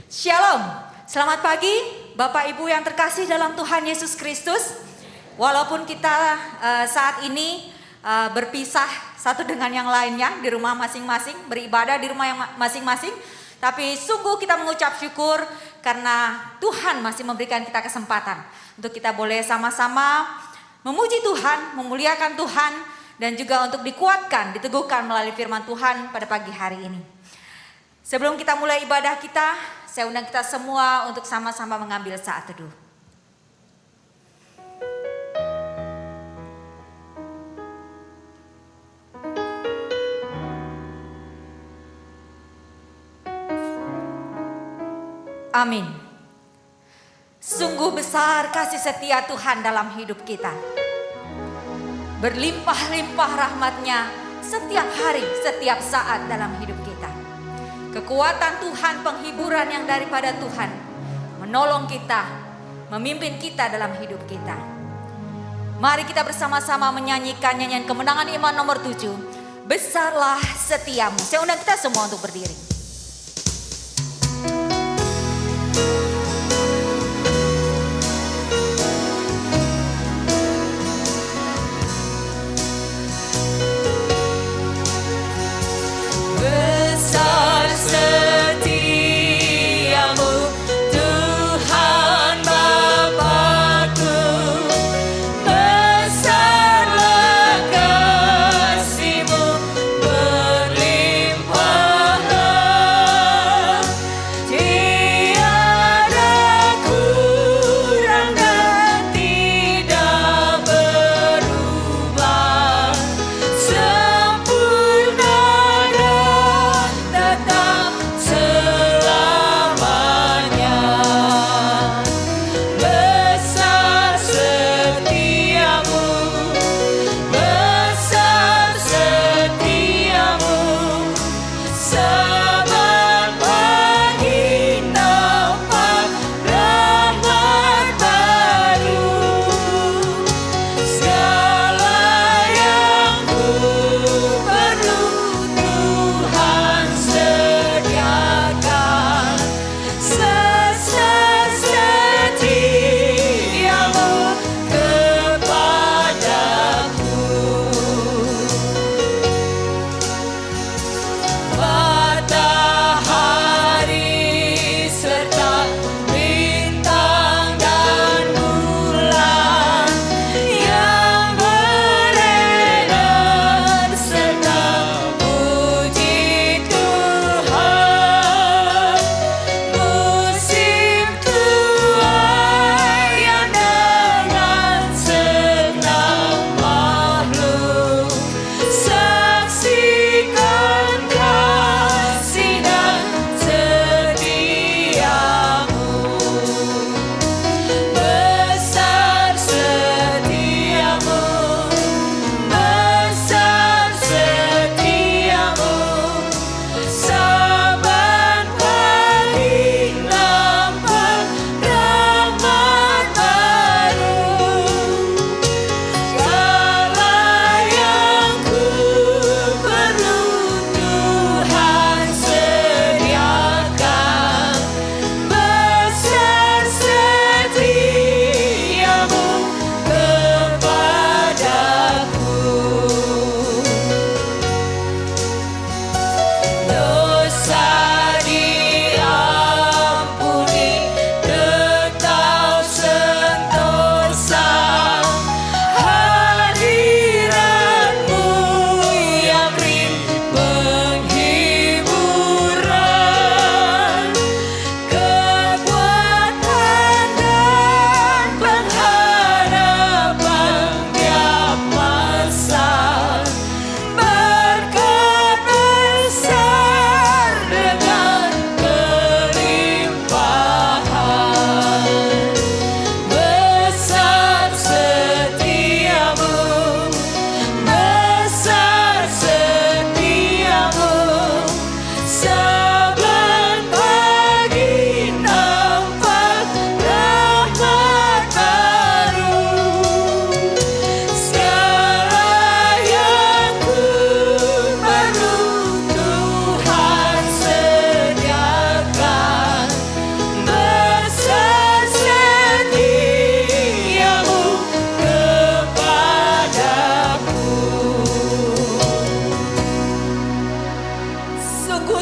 Shalom, selamat pagi Bapak Ibu yang terkasih dalam Tuhan Yesus Kristus. Walaupun kita saat ini berpisah satu dengan yang lainnya di rumah masing-masing, beribadah di rumah yang masing-masing, tapi sungguh kita mengucap syukur karena Tuhan masih memberikan kita kesempatan untuk kita boleh sama-sama memuji Tuhan, memuliakan Tuhan, dan juga untuk dikuatkan, diteguhkan melalui firman Tuhan pada pagi hari ini. Sebelum kita mulai ibadah kita, saya undang kita semua untuk sama-sama mengambil saat teduh. Amin. Sungguh besar kasih setia Tuhan dalam hidup kita. Berlimpah-limpah rahmat-Nya setiap hari, setiap saat dalam hidup kita. Kekuatan Tuhan, penghiburan yang daripada Tuhan menolong kita, memimpin kita dalam hidup kita. Mari kita bersama-sama menyanyikan nyanyian kemenangan iman nomor 7. Besarlah setiamu. Saya undang kita semua untuk berdiri. Berlimpahlah, Dia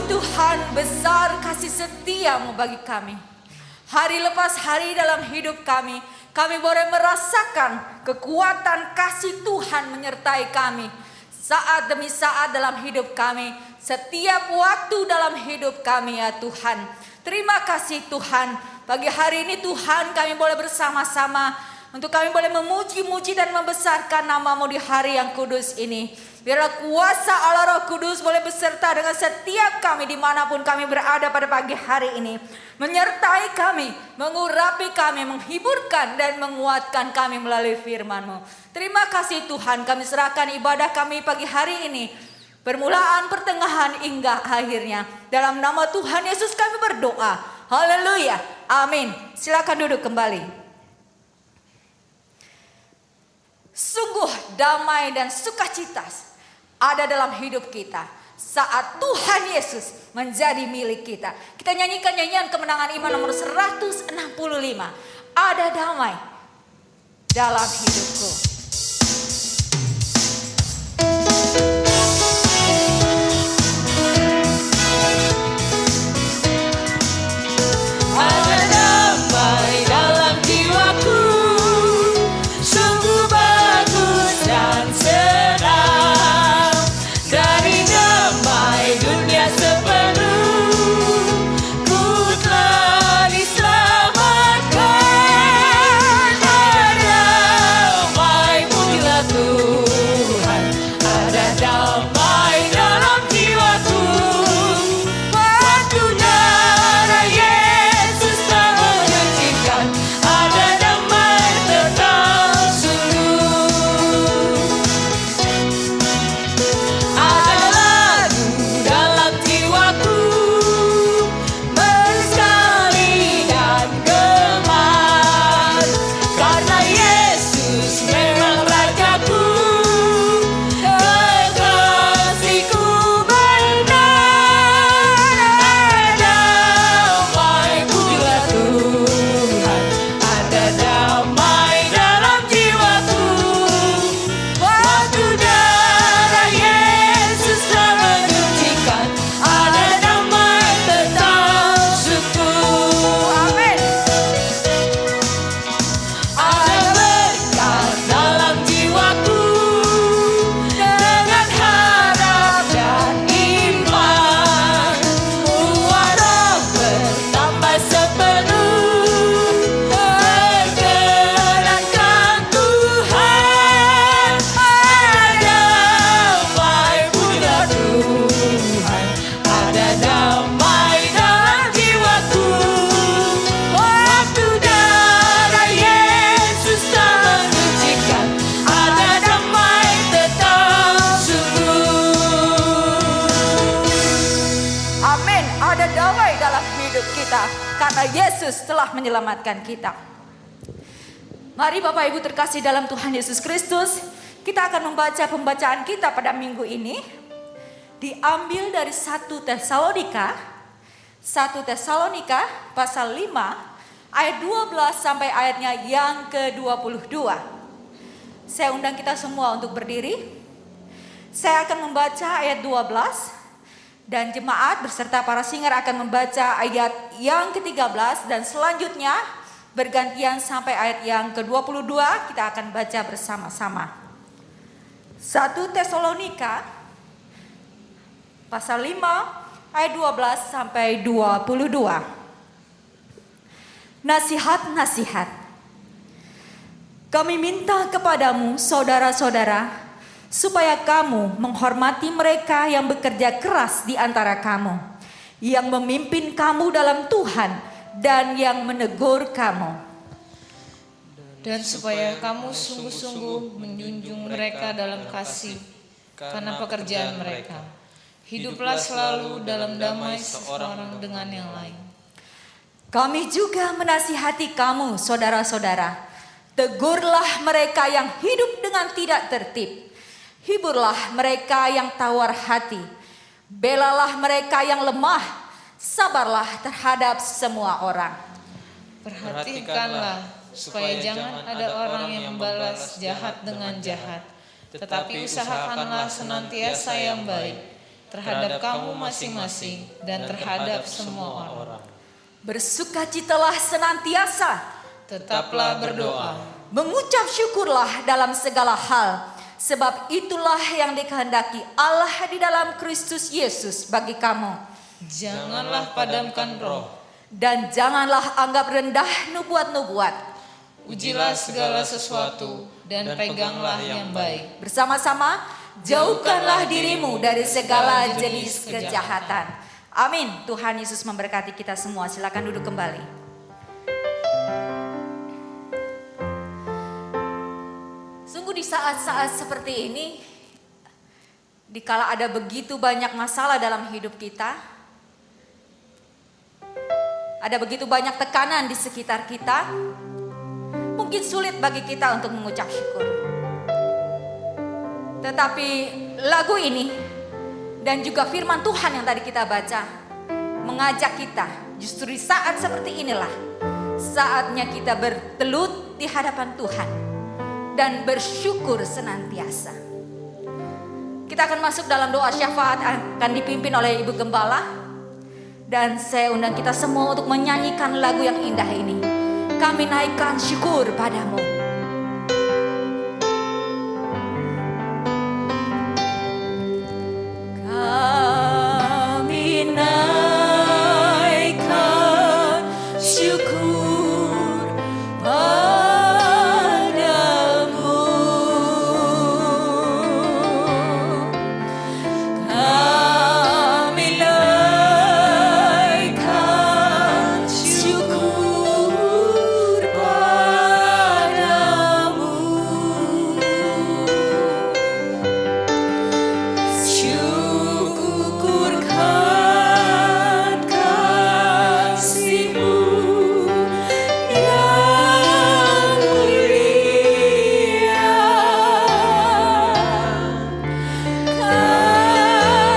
Tuhan, besar kasih setia-Mu bagi kami. Hari lepas hari dalam hidup kami boleh merasakan kekuatan kasih Tuhan menyertai kami. Saat demi saat dalam hidup kami, setiap waktu dalam hidup kami ya Tuhan. Terima kasih Tuhan, pagi hari ini Tuhan kami boleh bersama-sama untuk kami boleh memuji-muji dan membesarkan nama-Mu di hari yang kudus ini. Biarlah kuasa Allah Roh Kudus boleh beserta dengan setiap kami dimanapun kami berada pada pagi hari ini. Menyertai kami, mengurapi kami, menghiburkan dan menguatkan kami melalui firman-Mu. Terima kasih Tuhan, kami serahkan ibadah kami pagi hari ini. Permulaan, pertengahan hingga akhirnya. Dalam nama Tuhan Yesus kami berdoa. Haleluya. Amin. Silakan duduk kembali. Sungguh damai dan sukacita ada dalam hidup kita saat Tuhan Yesus menjadi milik kita. Kita nyanyikan nyanyian kemenangan iman nomor 165. Ada damai dalam hidupku. Karena Yesus telah menyelamatkan kita. Mari Bapak Ibu terkasih dalam Tuhan Yesus Kristus, kita akan membaca pembacaan kita pada minggu ini diambil dari 1 Tesalonika pasal 5 ayat 12 sampai ayatnya yang ke-22. Saya undang kita semua untuk berdiri. Saya akan membaca ayat 12 dan jemaat beserta para singer akan membaca ayat yang ke-13 dan selanjutnya bergantian sampai ayat yang ke-22 kita akan baca bersama-sama. 1 Tesalonika pasal 5 ayat 12 sampai 22. Nasihat-nasihat. Kami minta kepadamu saudara-saudara supaya kamu menghormati mereka yang bekerja keras di antara kamu, yang memimpin kamu dalam Tuhan dan yang menegur kamu. Dan supaya kamu sungguh-sungguh menjunjung mereka dalam kasih karena pekerjaan mereka. Hiduplah selalu dalam damai seorang dengan yang lain. Kami juga menasihati kamu saudara-saudara, tegurlah mereka yang hidup dengan tidak tertib. Hiburlah mereka yang tawar hati, belalah mereka yang lemah, sabarlah terhadap semua orang. Perhatikanlah supaya jangan ada orang yang membalas jahat dengan jahat, tetapi usahakanlah senantiasa yang baik. terhadap kamu masing-masing dan terhadap semua orang. Bersukacitalah senantiasa, Tetaplah berdoa, mengucap syukurlah dalam segala hal, sebab itulah yang dikehendaki Allah di dalam Kristus Yesus bagi kamu. janganlah padamkan roh, Dan janganlah anggap rendah nubuat-nubuat. ujilah segala sesuatu dan peganglah yang baik. Bersama-sama, jauhkanlah dirimu dari segala jenis kejahatan. Amin. Tuhan Yesus memberkati kita semua. Silakan duduk kembali. Sungguh di saat-saat seperti ini, dikala ada begitu banyak masalah dalam hidup kita, ada begitu banyak tekanan di sekitar kita, mungkin sulit bagi kita untuk mengucap syukur. Tetapi lagu ini dan juga firman Tuhan yang tadi kita baca mengajak kita justru di saat seperti inilah saatnya kita bertelut di hadapan Tuhan dan bersyukur senantiasa. Kita akan masuk dalam doa syafaat, akan dipimpin oleh Ibu Gembala. Dan saya undang kita semua untuk menyanyikan lagu yang indah ini. Kami naikkan syukur padamu. Kami naikkan syukur padamu. Kami naikkan syukur padamu. Syukurkan kasih-Mu yang mulia.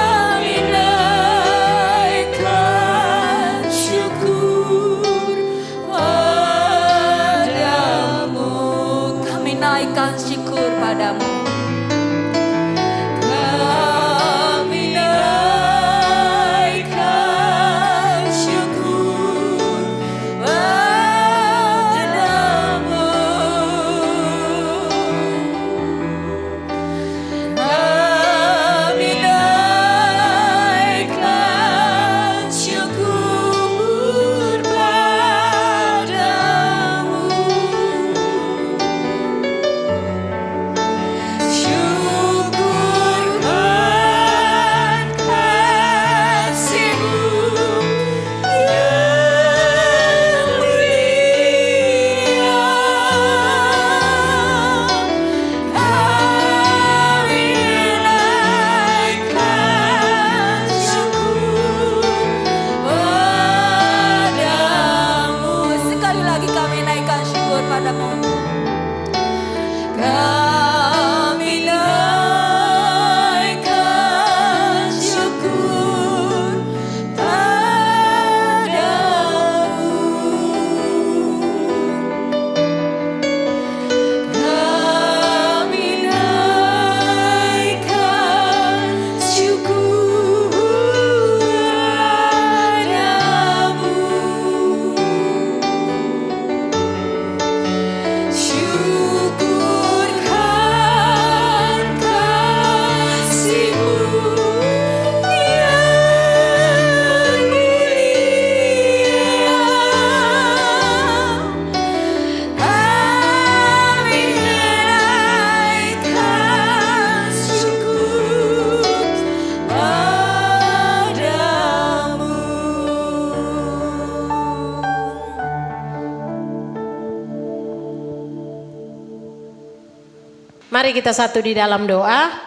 Kami naikkan syukur padamu. Kami naikkan syukur padamu. Kami naikkan syukur padamu. Kami naikkan syukur padamu. Syukurkan kasih-Mu yang mulia. Kami naikkan syukur padamu. Sekali lagi kami naikkan syukur padamu. Kami naikkan syukur padamu. Kami naikkan syukur padamu. Syukurkan kasih-Mu yang mulia. Kami naikkan syukur padamu. Mari kita satu di dalam doa.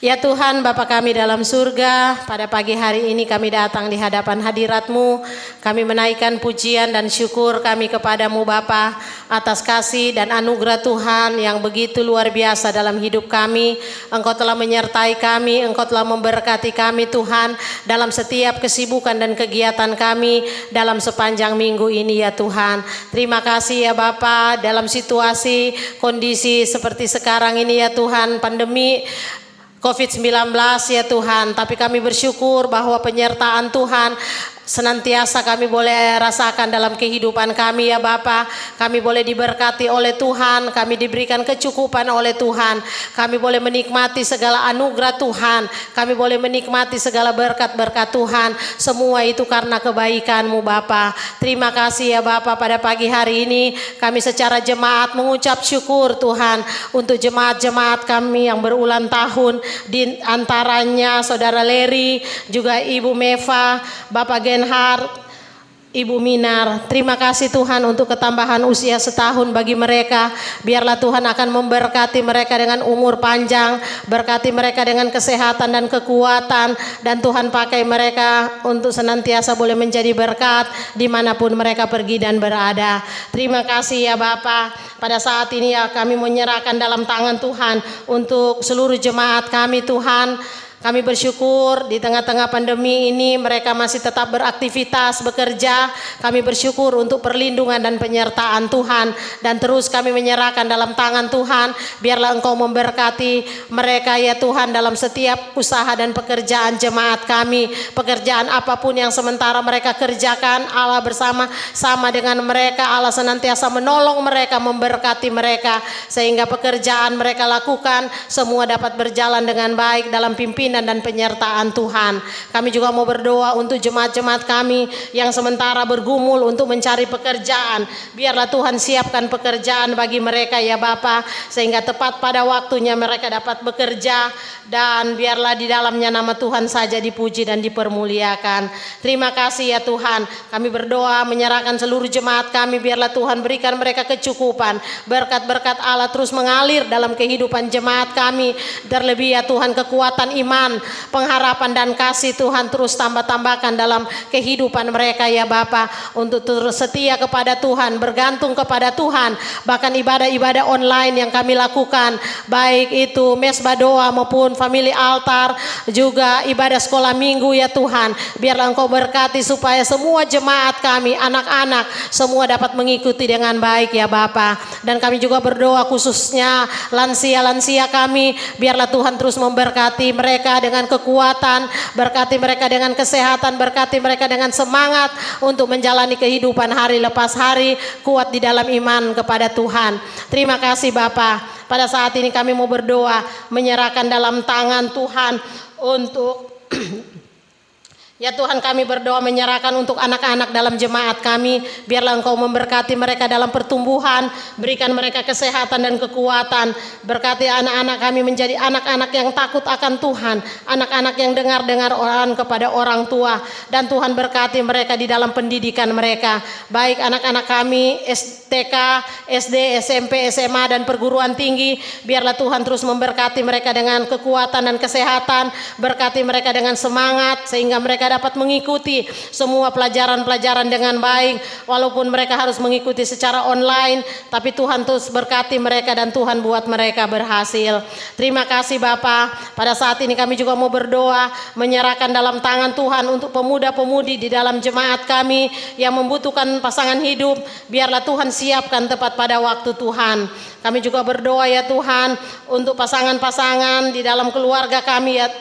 Ya Tuhan Bapa kami dalam surga, pada pagi hari ini kami datang di hadapan hadirat-Mu. Kami menaikkan pujian dan syukur kami kepadamu Bapa atas kasih dan anugerah Tuhan yang begitu luar biasa dalam hidup kami. Engkau telah menyertai kami, Engkau telah memberkati kami Tuhan dalam setiap kesibukan dan kegiatan kami dalam sepanjang minggu ini ya Tuhan. Terima kasih ya Bapa, dalam situasi kondisi seperti sekarang ini ya Tuhan, pandemi COVID-19 ya Tuhan, tapi kami bersyukur bahwa penyertaan Tuhan senantiasa kami boleh rasakan dalam kehidupan kami ya Bapa. Kami boleh diberkati oleh Tuhan, kami diberikan kecukupan oleh Tuhan, kami boleh menikmati segala anugerah Tuhan, kami boleh menikmati segala berkat-berkat Tuhan. Semua itu karena kebaikan-Mu Bapa. Terima kasih ya Bapa, pada pagi hari ini kami secara jemaat mengucap syukur Tuhan untuk jemaat-jemaat kami yang berulang tahun, di antaranya Saudara Leri, juga Ibu Meva, Bapak Genhard, Ibu Minar. Terima kasih Tuhan untuk ketambahan usia setahun bagi mereka. Biarlah Tuhan akan memberkati mereka dengan umur panjang, berkati mereka dengan kesehatan dan kekuatan, dan Tuhan pakai mereka untuk senantiasa boleh menjadi berkat dimanapun mereka pergi dan berada. Terima kasih ya Bapa. Pada saat ini ya kami menyerahkan dalam tangan Tuhan untuk seluruh jemaat kami Tuhan. Kami bersyukur di tengah-tengah pandemi ini mereka masih tetap beraktivitas, bekerja. Kami bersyukur untuk perlindungan dan penyertaan Tuhan. Dan terus kami menyerahkan dalam tangan Tuhan. Biarlah Engkau memberkati mereka ya Tuhan dalam setiap usaha dan pekerjaan jemaat kami. Pekerjaan apapun yang sementara mereka kerjakan, Allah bersama dengan mereka. Allah senantiasa menolong mereka, memberkati mereka. Sehingga pekerjaan mereka lakukan semua dapat berjalan dengan baik dalam pimpinan dan penyertaan Tuhan. Kami juga mau berdoa untuk jemaat-jemaat kami yang sementara bergumul untuk mencari pekerjaan. Biarlah Tuhan siapkan pekerjaan bagi mereka ya Bapa, sehingga tepat pada waktunya mereka dapat bekerja, dan biarlah di dalamnya nama Tuhan saja dipuji dan dipermuliakan. Terima kasih ya Tuhan. Kami berdoa menyerahkan seluruh jemaat kami. Biarlah Tuhan berikan mereka kecukupan. Berkat-berkat Allah terus mengalir dalam kehidupan jemaat kami. Terlebih ya Tuhan kekuatan iman, pengharapan dan kasih Tuhan terus tambah-tambahkan dalam kehidupan mereka ya Bapa, untuk terus setia kepada Tuhan, bergantung kepada Tuhan. Bahkan ibadah-ibadah online yang kami lakukan, baik itu mesbah doa maupun family altar, juga ibadah sekolah minggu ya Tuhan. Biarlah Engkau berkati supaya semua jemaat kami, anak-anak semua dapat mengikuti dengan baik ya Bapa. Dan kami juga berdoa khususnya lansia-lansia kami, biarlah Tuhan terus memberkati mereka dengan kekuatan, berkati mereka dengan kesehatan, berkati mereka dengan semangat untuk menjalani kehidupan hari lepas hari, kuat di dalam iman kepada Tuhan. Terima kasih Bapa. Pada saat ini kami mau berdoa menyerahkan dalam tangan Tuhan untuk ya Tuhan, kami berdoa menyerahkan untuk anak-anak dalam jemaat kami. Biarlah Engkau memberkati mereka dalam pertumbuhan, berikan mereka kesehatan dan kekuatan. Berkati anak-anak kami menjadi anak-anak yang takut akan Tuhan, anak-anak yang dengar orang kepada orang tua. Dan Tuhan berkati mereka di dalam pendidikan mereka, baik anak-anak kami TK, SD, SMP, SMA dan perguruan tinggi. Biarlah Tuhan terus memberkati mereka dengan kekuatan dan kesehatan, berkati mereka dengan semangat sehingga mereka dapat mengikuti semua pelajaran-pelajaran dengan baik. Walaupun mereka harus mengikuti secara online, tapi Tuhan terus berkati mereka dan Tuhan buat mereka berhasil. Terima kasih Bapa. Pada saat ini kami juga mau berdoa menyerahkan dalam tangan Tuhan untuk pemuda-pemudi di dalam jemaat kami yang membutuhkan pasangan hidup. Biarlah Tuhan siapkan tepat pada waktu Tuhan. Kami juga berdoa ya Tuhan untuk pasangan-pasangan di dalam keluarga kami ya,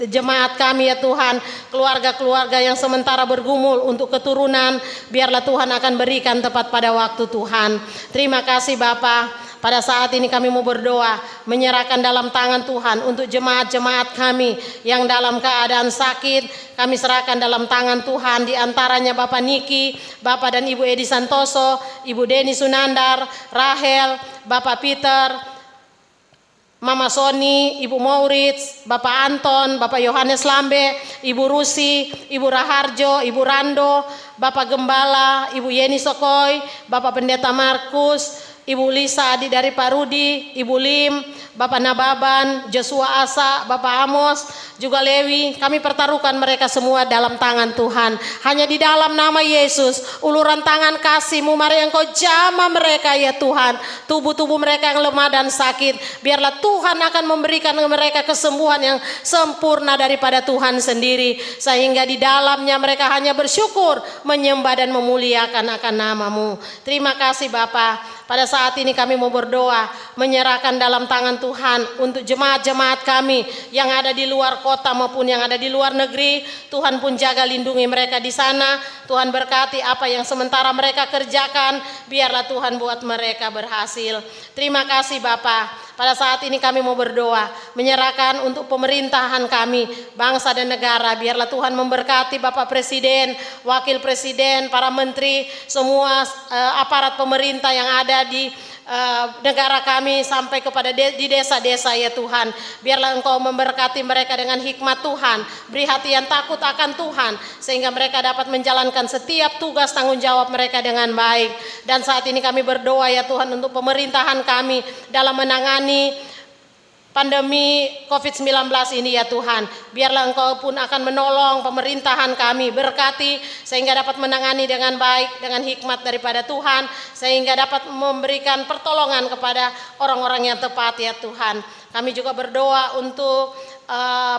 jemaat kami ya Tuhan, keluarga-keluarga yang sementara bergumul untuk keturunan. Biarlah Tuhan akan berikan tepat pada waktu Tuhan. Terima kasih Bapa. Pada saat ini kami mau berdoa menyerahkan dalam tangan Tuhan untuk jemaat-jemaat kami yang dalam keadaan sakit. Kami serahkan dalam tangan Tuhan, di antaranya Bapak Niki, Bapak dan Ibu Edi Santoso, Ibu Deni Sunandar, Rahel, Bapak Peter, Mama Sony, Ibu Maurits, Bapak Anton, Bapak Yohanes Lambe, Ibu Rusi, Ibu Raharjo, Ibu Rando, Bapak Gembala, Ibu Yeni Sokoy, Bapak Pendeta Markus, Ibu Lisa Adi dari Pak Rudi, Ibu Lim, Bapak Nababan, Joshua Asa, Bapak Amos, juga Lewi. Kami pertaruhkan mereka semua dalam tangan Tuhan. Hanya di dalam nama Yesus, uluran tangan kasih-Mu, mari Engkau jamah mereka ya Tuhan. Tubuh-tubuh mereka yang lemah dan sakit, biarlah Tuhan akan memberikan mereka kesembuhan yang sempurna daripada Tuhan sendiri. Sehingga di dalamnya mereka hanya bersyukur, menyembah dan memuliakan akan nama-Mu. Terima kasih Bapa. Pada saat ini kami mau berdoa menyerahkan dalam tangan Tuhan untuk jemaat-jemaat kami yang ada di luar kota maupun yang ada di luar negeri. Tuhan pun jaga lindungi mereka di sana. Tuhan berkati apa yang sementara mereka kerjakan, biarlah Tuhan buat mereka berhasil. Terima kasih Bapa. Pada saat ini kami mau berdoa, menyerahkan untuk pemerintahan kami, bangsa dan negara. Biarlah Tuhan memberkati Bapak Presiden, Wakil Presiden, para menteri, semua aparat pemerintah yang ada di negara kami sampai kepada di desa-desa ya Tuhan. Biarlah Engkau memberkati mereka dengan hikmat Tuhan, beri hati yang takut akan Tuhan, sehingga mereka dapat menjalankan setiap tugas tanggung jawab mereka dengan baik. Dan saat ini kami berdoa ya Tuhan untuk pemerintahan kami dalam menangani pandemi COVID-19 ini ya Tuhan. Biarlah Engkau pun akan menolong pemerintahan kami, berkati sehingga dapat menangani dengan baik, dengan hikmat daripada Tuhan, sehingga dapat memberikan pertolongan kepada orang-orang yang tepat ya Tuhan. Kami juga berdoa untuk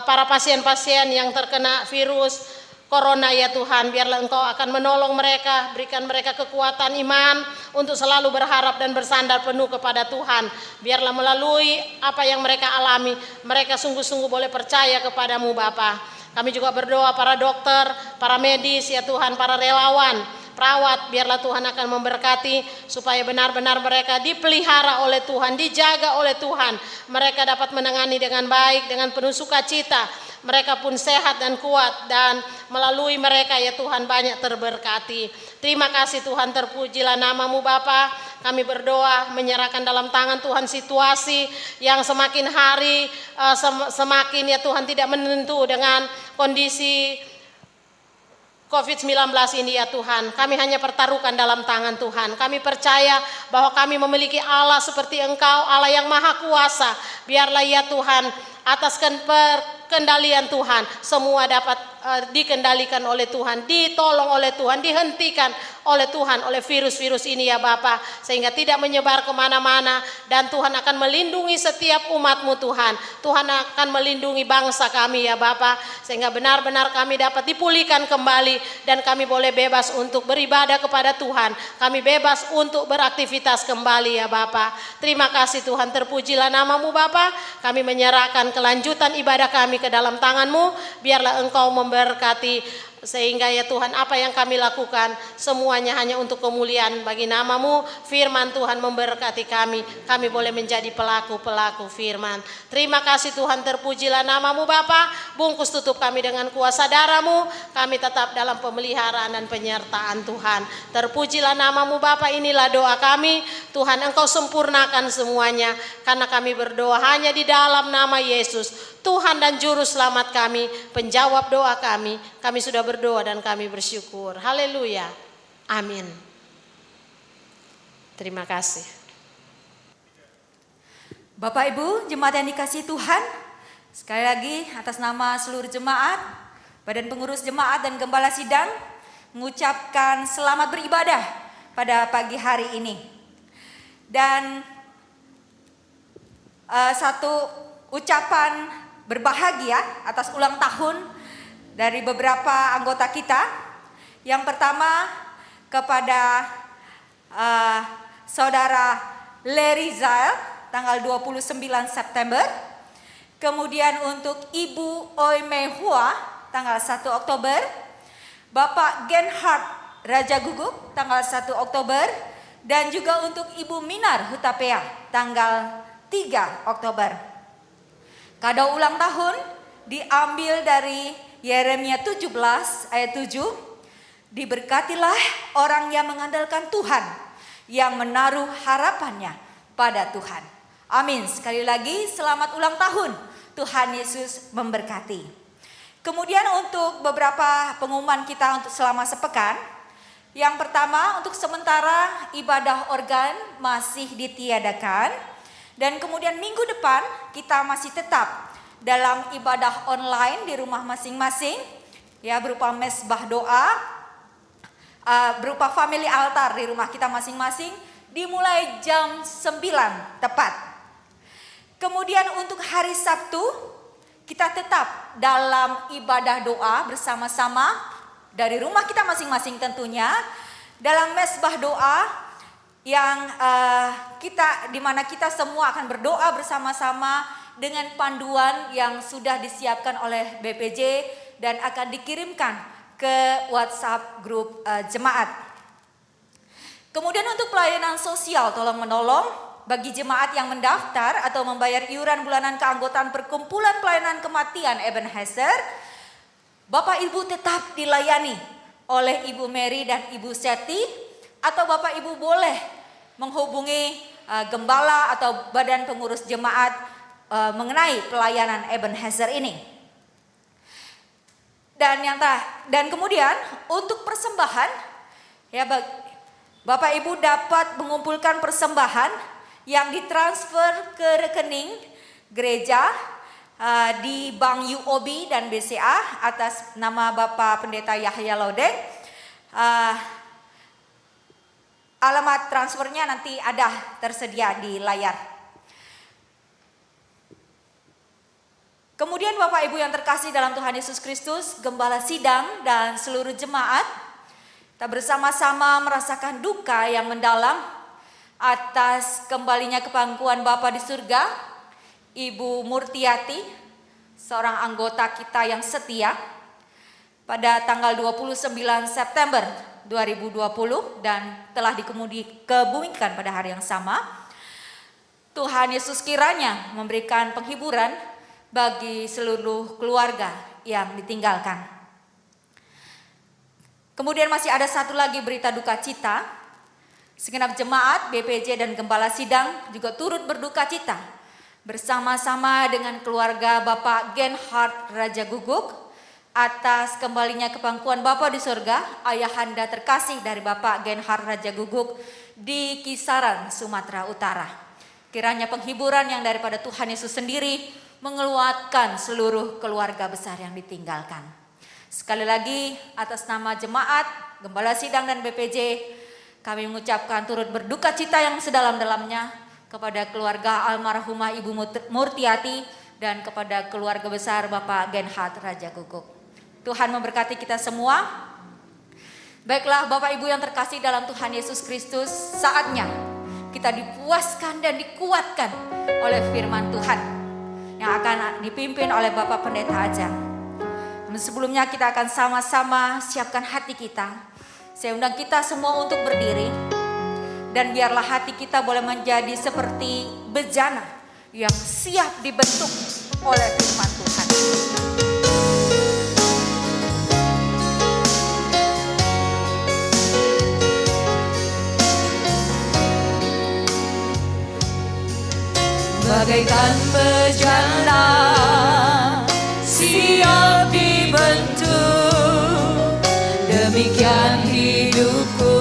para pasien-pasien yang terkena virus Corona ya Tuhan, biarlah Engkau akan menolong mereka, berikan mereka kekuatan iman untuk selalu berharap dan bersandar penuh kepada Tuhan. Biarlah melalui apa yang mereka alami, mereka sungguh-sungguh boleh percaya kepadamu Bapa. Kami juga berdoa para dokter, para medis ya Tuhan, para relawan, perawat, biarlah Tuhan akan memberkati supaya benar-benar mereka dipelihara oleh Tuhan, dijaga oleh Tuhan. Mereka dapat menangani dengan baik, dengan penuh sukacita. Mereka pun sehat dan kuat, dan melalui mereka ya Tuhan banyak terberkati. Terima kasih Tuhan, terpujilah namamu Bapa. Kami berdoa menyerahkan dalam tangan Tuhan situasi yang semakin hari semakin ya Tuhan tidak menentu dengan kondisi COVID-19 ini ya Tuhan. Kami hanya pertaruhkan dalam tangan Tuhan. Kami percaya bahwa kami memiliki Allah seperti Engkau, Allah yang maha kuasa. Biarlah ya Tuhan, atas kendalian Tuhan, semua dapat dikendalikan oleh Tuhan, ditolong oleh Tuhan, dihentikan oleh Tuhan, oleh virus-virus ini ya Bapa, sehingga tidak menyebar kemana-mana. Dan Tuhan akan melindungi setiap umat-Mu Tuhan. Tuhan akan melindungi bangsa kami ya Bapa, sehingga benar-benar kami dapat dipulihkan kembali, dan kami boleh bebas untuk beribadah kepada Tuhan. Kami bebas untuk beraktivitas kembali ya Bapa. Terima kasih Tuhan, terpujilah namamu Bapa. Kami menyerahkan kelanjutan ibadah kami ke dalam tangan-Mu. Biarlah Engkau memberkati, sehingga ya Tuhan apa yang kami lakukan semuanya hanya untuk kemuliaan bagi nama-Mu. Firman Tuhan memberkati kami, kami boleh menjadi pelaku-pelaku firman. Terima kasih Tuhan, terpujilah nama-Mu Bapa. Bungkus tutup kami dengan kuasa darah-Mu, kami tetap dalam pemeliharaan dan penyertaan Tuhan. Terpujilah nama-Mu Bapa, inilah doa kami. Tuhan Engkau sempurnakan semuanya, karena kami berdoa hanya di dalam nama Yesus, Tuhan dan Juru Selamat kami, penjawab doa kami. Kami sudah berdoa dan kami bersyukur. Haleluya. Amin. Terima kasih. Bapak Ibu, jemaat yang dikasihi Tuhan, sekali lagi atas nama seluruh jemaat, Badan Pengurus Jemaat dan Gembala Sidang mengucapkan selamat beribadah pada pagi hari ini. Dan satu ucapan berbahagia atas ulang tahun dari beberapa anggota kita. Yang pertama kepada Saudara Larry Zael tanggal 29 September. Kemudian untuk Ibu Oi Mei Hua tanggal 1 Oktober. Bapak Genhard Raja Guguk tanggal 1 Oktober. Dan juga untuk Ibu Minar Hutapea tanggal 3 Oktober. Kado ulang tahun diambil dari Yeremia 17 ayat 7. Diberkatilah orang yang mengandalkan Tuhan, yang menaruh harapannya pada Tuhan. Amin. Sekali lagi selamat ulang tahun. Tuhan Yesus memberkati. Kemudian untuk beberapa pengumuman kita untuk selama sepekan. Yang pertama, untuk sementara ibadah organ masih ditiadakan. Dan kemudian minggu depan kita masih tetap dalam ibadah online di rumah masing-masing, ya, berupa mesbah doa, berupa family altar di rumah kita masing-masing, dimulai jam 9 tepat. Kemudian untuk hari Sabtu kita tetap dalam ibadah doa bersama-sama dari rumah kita masing-masing tentunya, dalam mesbah doa yang di mana kita semua akan berdoa bersama-sama dengan panduan yang sudah disiapkan oleh BPJ dan akan dikirimkan ke WhatsApp grup jemaat. Kemudian untuk pelayanan sosial tolong menolong bagi jemaat yang mendaftar atau membayar iuran bulanan keanggotaan perkumpulan pelayanan kematian Ebenezer, Bapak Ibu tetap dilayani oleh Ibu Mary dan Ibu Seti, atau Bapak Ibu boleh menghubungi gembala atau badan pengurus jemaat mengenai pelayanan Ebenezer ini. Dan kemudian untuk persembahan, ya Bapak Ibu dapat mengumpulkan persembahan yang ditransfer ke rekening gereja di Bank UOB dan BCA atas nama Bapak Pendeta Yahya Lodeng. Alamat transfernya nanti ada tersedia di layar. Kemudian Bapak Ibu yang terkasih dalam Tuhan Yesus Kristus, Gembala Sidang dan seluruh jemaat, kita bersama-sama merasakan duka yang mendalam atas kembalinya ke pangkuan Bapa di surga, Ibu Murtiati, seorang anggota kita yang setia, pada tanggal 29 September 2020 dan telah dikebumikan pada hari yang sama. Tuhan Yesus kiranya memberikan penghiburan bagi seluruh keluarga yang ditinggalkan. Kemudian masih ada satu lagi berita duka cita. Segenap jemaat, BPJ dan Gembala Sidang juga turut berduka cita bersama-sama dengan keluarga Bapak Genhard Raja Guguk atas kembalinya ke pangkuan Bapa di surga, ayahanda terkasih dari Bapak Genhard Raja Guguk di Kisaran, Sumatera Utara. Kiranya penghiburan yang daripada Tuhan Yesus sendiri mengeluarkan seluruh keluarga besar yang ditinggalkan. Sekali lagi atas nama jemaat, Gembala Sidang dan BPJ, kami mengucapkan turut berduka cita yang sedalam-dalamnya kepada keluarga almarhumah Ibu Murtiati dan kepada keluarga besar Bapak Genhard Raja Guguk. Tuhan memberkati kita semua. Baiklah Bapak Ibu yang terkasih dalam Tuhan Yesus Kristus, saatnya kita dipuaskan dan dikuatkan oleh firman Tuhan yang akan dipimpin oleh Bapak Pendeta Ajang. Namun sebelumnya kita akan sama-sama siapkan hati kita. Saya undang kita semua untuk berdiri dan biarlah hati kita boleh menjadi seperti bejana yang siap dibentuk oleh firman Tuhan. Bagaikan bejana siap dibentuk, demikian hidupku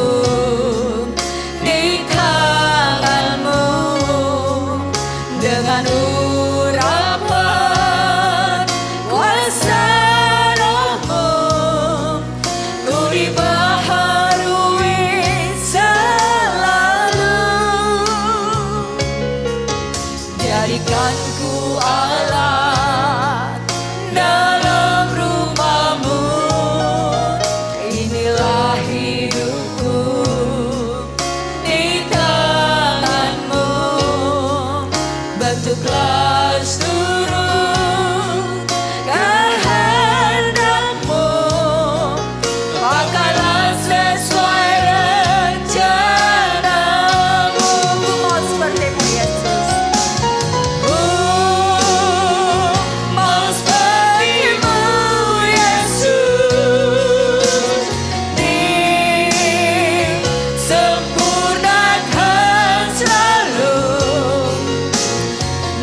di tanganmu. Dengan urapan kuasa rohmu, ku dibaharui selalu. Jadikanku alat dalam rumahmu, inilah hidupku di tanganmu. Bentuklah seluruh kehendakmu, pakailah sesuai rencanamu. Ku mau seperti-Mu Yesus. Mau seperti-Mu Yesus, disempurnakan selalu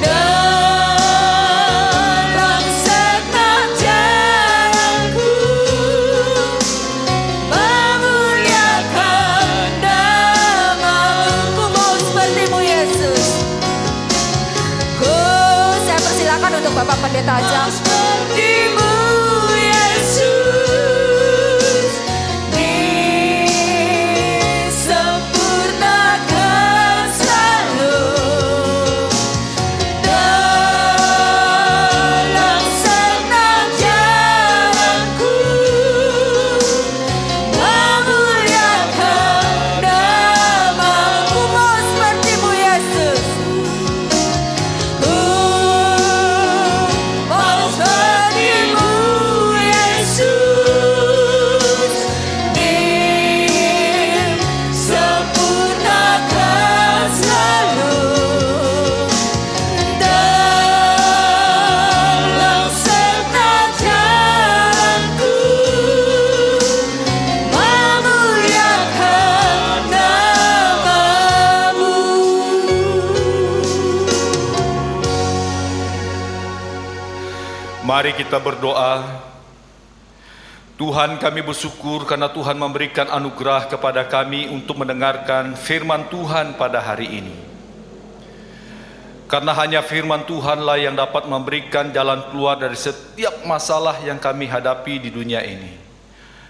dalam segenap jalanku, memuliakan nama-Mu. Ku mau seperti-Mu Yesus. Saya persilakan untuk Bapak Pendeta Ajang. Seperti-Mu Yesus, disempurnakan selalu dalam segenap jalanku, memuliakan nama-Mu. Mari kita berdoa. Tuhan, kami bersyukur karena Tuhan memberikan anugerah kepada kami untuk mendengarkan firman Tuhan pada hari ini. Karena hanya firman Tuhanlah yang dapat memberikan jalan keluar dari setiap masalah yang kami hadapi di dunia ini.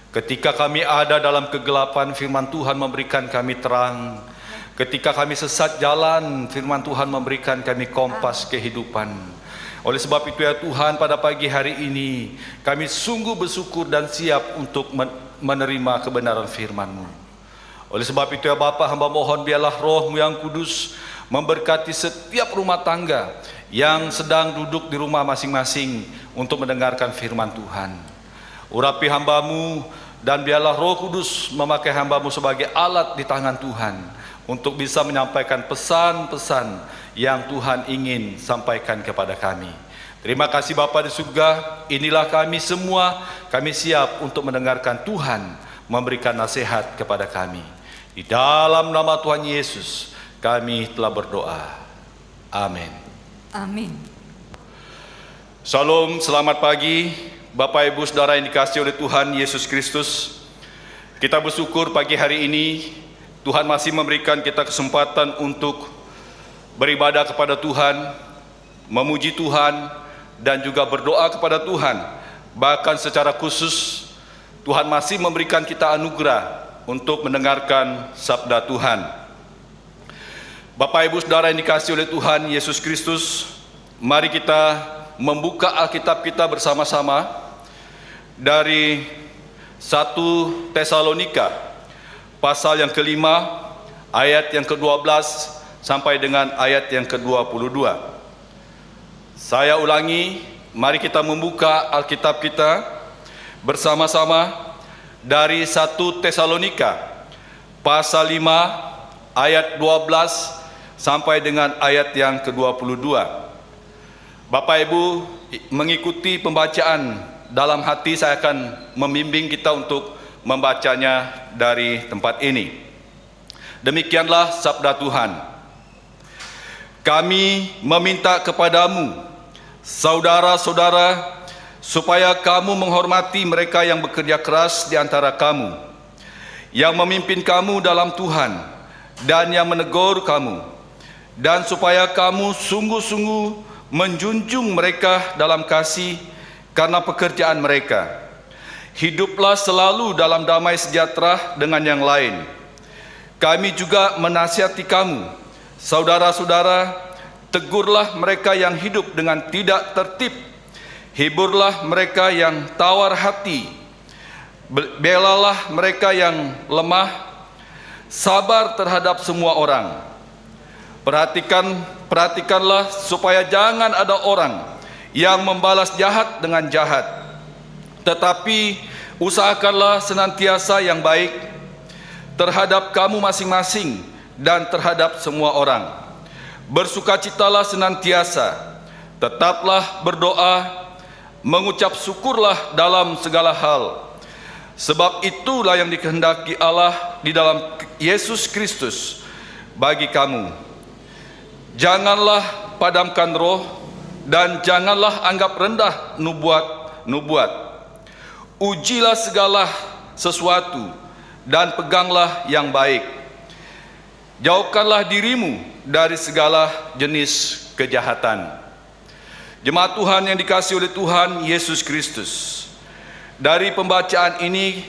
Ketika kami ada dalam kegelapan, firman Tuhan memberikan kami terang. Ketika kami sesat jalan, firman Tuhan memberikan kami kompas kehidupan. Oleh sebab itu ya Tuhan, pada pagi hari ini kami sungguh bersyukur dan siap untuk menerima kebenaran firman-Mu. Oleh sebab itu ya Bapa, hamba mohon biarlah Roh-Mu yang kudus memberkati setiap rumah tangga yang sedang duduk di rumah masing-masing untuk mendengarkan firman Tuhan. Urapi hamba-Mu dan biarlah Roh Kudus memakai hamba-Mu sebagai alat di tangan Tuhan untuk bisa menyampaikan pesan-pesan yang Tuhan ingin sampaikan kepada kami. Terima kasih Bapa di surga. Inilah kami semua, kami siap untuk mendengarkan Tuhan memberikan nasihat kepada kami. Di dalam nama Tuhan Yesus kami telah berdoa. Amin. Amin. Shalom, selamat pagi Bapak Ibu Saudara yang dikasihi oleh Tuhan Yesus Kristus. Kita bersyukur pagi hari ini Tuhan masih memberikan kita kesempatan untuk beribadah kepada Tuhan, memuji Tuhan, dan juga berdoa kepada Tuhan. Bahkan secara khusus Tuhan masih memberikan kita anugerah untuk mendengarkan sabda Tuhan. Bapak Ibu Saudara yang dikasihi oleh Tuhan Yesus Kristus, mari kita membuka Alkitab kita bersama-sama dari 1 Tesalonika pasal yang kelima, ayat yang ke-12 sampai dengan ayat yang ke-22. Saya ulangi, mari kita membuka Alkitab kita bersama-sama dari 1 Tesalonika pasal 5 ayat 12 sampai dengan ayat yang ke-22. Bapak Ibu mengikuti pembacaan dalam hati, saya akan membimbing kita untuk membacanya dari tempat ini. Demikianlah sabda Tuhan. Kami meminta kepadamu, saudara-saudara, supaya kamu menghormati mereka yang bekerja keras di antara kamu, yang memimpin kamu dalam Tuhan, dan yang menegur kamu, dan supaya kamu sungguh-sungguh menjunjung mereka dalam kasih karena pekerjaan mereka. Hiduplah selalu dalam damai sejahtera dengan yang lain. Kami juga menasihati kamu, saudara-saudara, tegurlah mereka yang hidup dengan tidak tertib, hiburlah mereka yang tawar hati, belalah mereka yang lemah, sabar terhadap semua orang. Perhatikanlah supaya jangan ada orang yang membalas jahat dengan jahat, tetapi usahakanlah senantiasa yang baik terhadap kamu masing-masing dan terhadap semua orang. Bersukacitalah senantiasa, tetaplah berdoa, mengucap syukurlah dalam segala hal, sebab itulah yang dikehendaki Allah di dalam Yesus Kristus bagi kamu. Janganlah padamkan roh, dan janganlah anggap rendah nubuat. Ujilah segala sesuatu dan peganglah yang baik. Jauhkanlah dirimu dari segala jenis kejahatan. Jemaat Tuhan yang dikasihi oleh Tuhan Yesus Kristus, dari pembacaan ini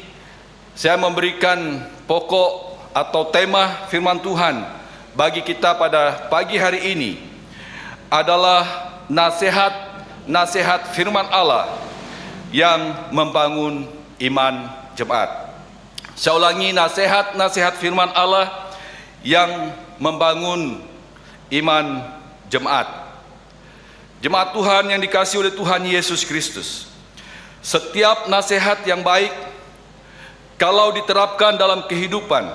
saya memberikan pokok atau tema firman Tuhan bagi kita pada pagi hari ini adalah nasihat firman Allah yang membangun iman jemaat. Saya ulangi, nasihat firman Allah yang membangun iman jemaat. Jemaat Tuhan yang dikasihi oleh Tuhan Yesus Kristus, setiap nasihat yang baik kalau diterapkan dalam kehidupan,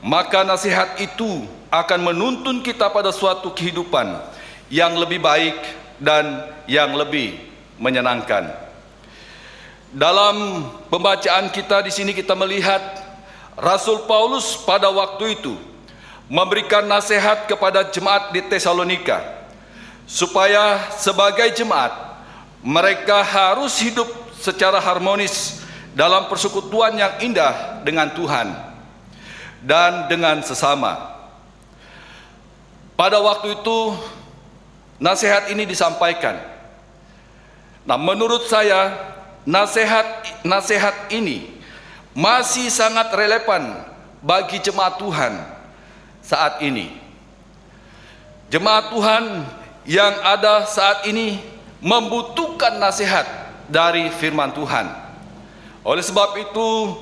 maka nasihat itu akan menuntun kita pada suatu kehidupan yang lebih baik dan yang lebih menyenangkan. Dalam pembacaan kita di sini kita melihat Rasul Paulus pada waktu itu memberikan nasihat kepada jemaat di Tesalonika supaya sebagai jemaat Mereka harus hidup secara harmonis dalam persekutuan yang indah dengan Tuhan dan dengan sesama. Pada waktu itu nasihat ini disampaikan. Nah, menurut saya nasihat ini masih sangat relevan bagi jemaat Tuhan saat ini. Jemaat Tuhan yang ada saat ini membutuhkan nasihat dari firman Tuhan. Oleh sebab itu,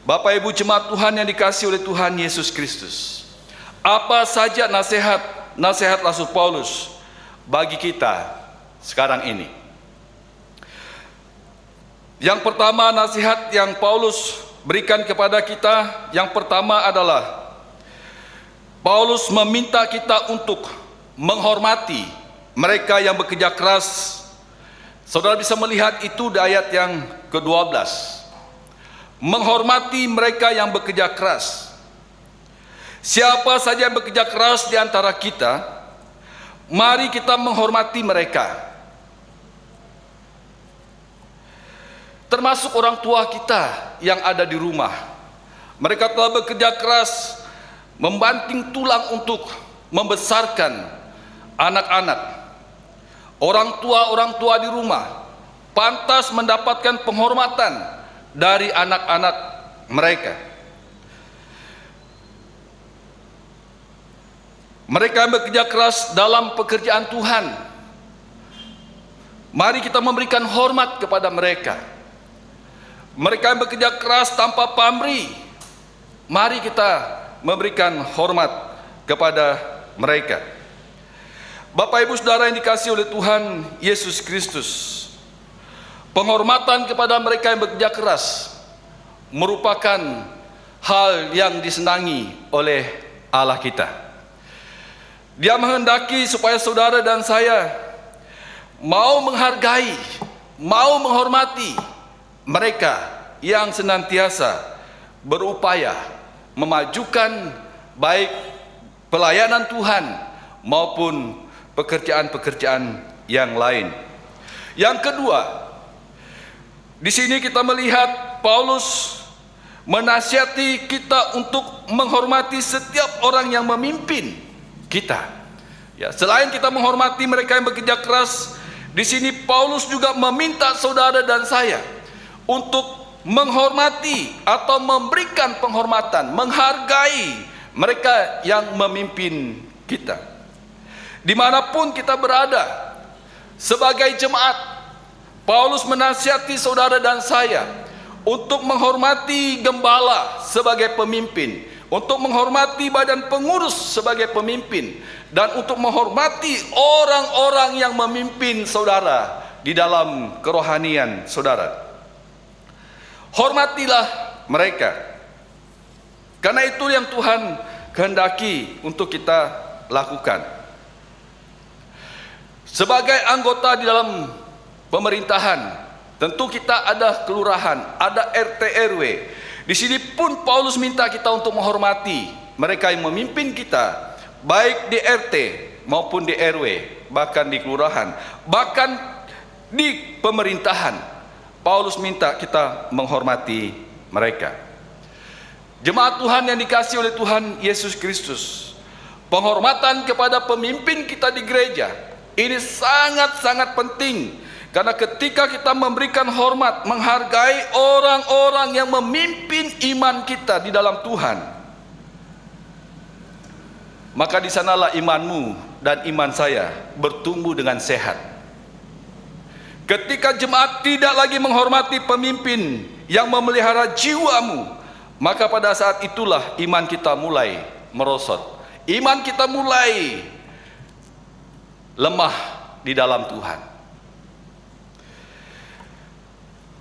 Bapak Ibu jemaat Tuhan yang dikasihi oleh Tuhan Yesus Kristus, apa saja nasihat Rasul Paulus bagi kita sekarang ini? Yang pertama, nasihat yang Paulus berikan kepada kita, yang pertama adalah Paulus meminta kita untuk menghormati mereka yang bekerja keras. Saudara bisa melihat itu di ayat yang ke-12. Menghormati mereka yang bekerja keras. Siapa saja yang bekerja keras di antara kita, mari kita menghormati mereka. Termasuk orang tua kita yang ada di rumah. Mereka telah bekerja keras, membanting tulang untuk membesarkan anak-anak. Orang tua di rumah pantas mendapatkan penghormatan dari anak-anak mereka. Mereka yang bekerja keras dalam pekerjaan Tuhan, mari kita memberikan hormat kepada mereka. Mereka yang bekerja keras tanpa pamrih, mari kita memberikan hormat kepada mereka. Bapak Ibu Saudara yang dikasihi oleh Tuhan Yesus Kristus, penghormatan kepada mereka yang bekerja keras merupakan hal yang disenangi oleh Allah kita. Dia menghendaki supaya saudara dan saya mau menghargai, mau menghormati mereka yang senantiasa berupaya memajukan baik pelayanan Tuhan maupun pekerjaan-pekerjaan yang lain. Yang kedua, di sini kita melihat Paulus menasihati kita untuk menghormati setiap orang yang memimpin kita. Ya, selain kita menghormati mereka yang bekerja keras, di sini Paulus juga meminta saudara dan saya untuk menghormati atau memberikan penghormatan, menghargai mereka yang memimpin kita. Dimanapun kita berada sebagai jemaat, Paulus menasihati saudara dan saya untuk menghormati gembala sebagai pemimpin, untuk menghormati badan pengurus sebagai pemimpin, dan untuk menghormati orang-orang yang memimpin saudara di dalam kerohanian saudara. Hormatilah mereka, karena itu yang Tuhan kehendaki untuk kita lakukan. Sebagai anggota di dalam pemerintahan, tentu kita ada kelurahan, ada RT RW. Di sini pun Paulus minta kita untuk menghormati mereka yang memimpin kita, baik di RT maupun di RW, bahkan di kelurahan, bahkan di pemerintahan. Paulus minta kita menghormati mereka. Jemaat Tuhan yang dikasihi oleh Tuhan Yesus Kristus, penghormatan kepada pemimpin kita di gereja ini sangat-sangat penting, karena ketika kita memberikan hormat, menghargai orang-orang yang memimpin iman kita di dalam Tuhan, maka di sanalah imanmu dan iman saya bertumbuh dengan sehat. Ketika jemaat tidak lagi menghormati pemimpin yang memelihara jiwamu, maka pada saat itulah iman kita mulai merosot. Iman kita mulai lemah di dalam Tuhan.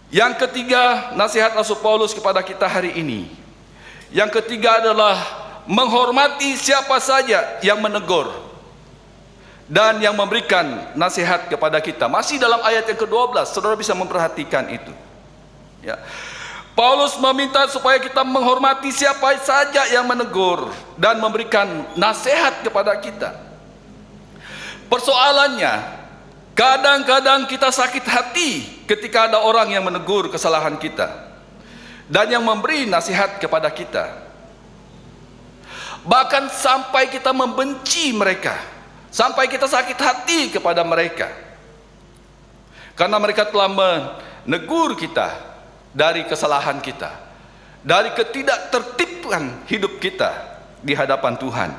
Yang ketiga, nasihat Rasul Paulus kepada kita hari ini. Yang ketiga adalah menghormati siapa saja yang menegur dan yang memberikan nasihat kepada kita. Masih dalam ayat yang ke-12, saudara bisa memperhatikan itu. Ya. Paulus meminta supaya kita menghormati siapa saja yang menegur dan memberikan nasihat kepada kita. Persoalannya, Kadang-kadang kita sakit hati ketika ada orang yang menegur kesalahan kita dan yang memberi nasihat kepada kita. Bahkan sampai kita membenci mereka, sampai kita sakit hati kepada mereka, karena mereka telah menegur kita dari kesalahan kita, dari ketidaktertiban hidup kita di hadapan Tuhan.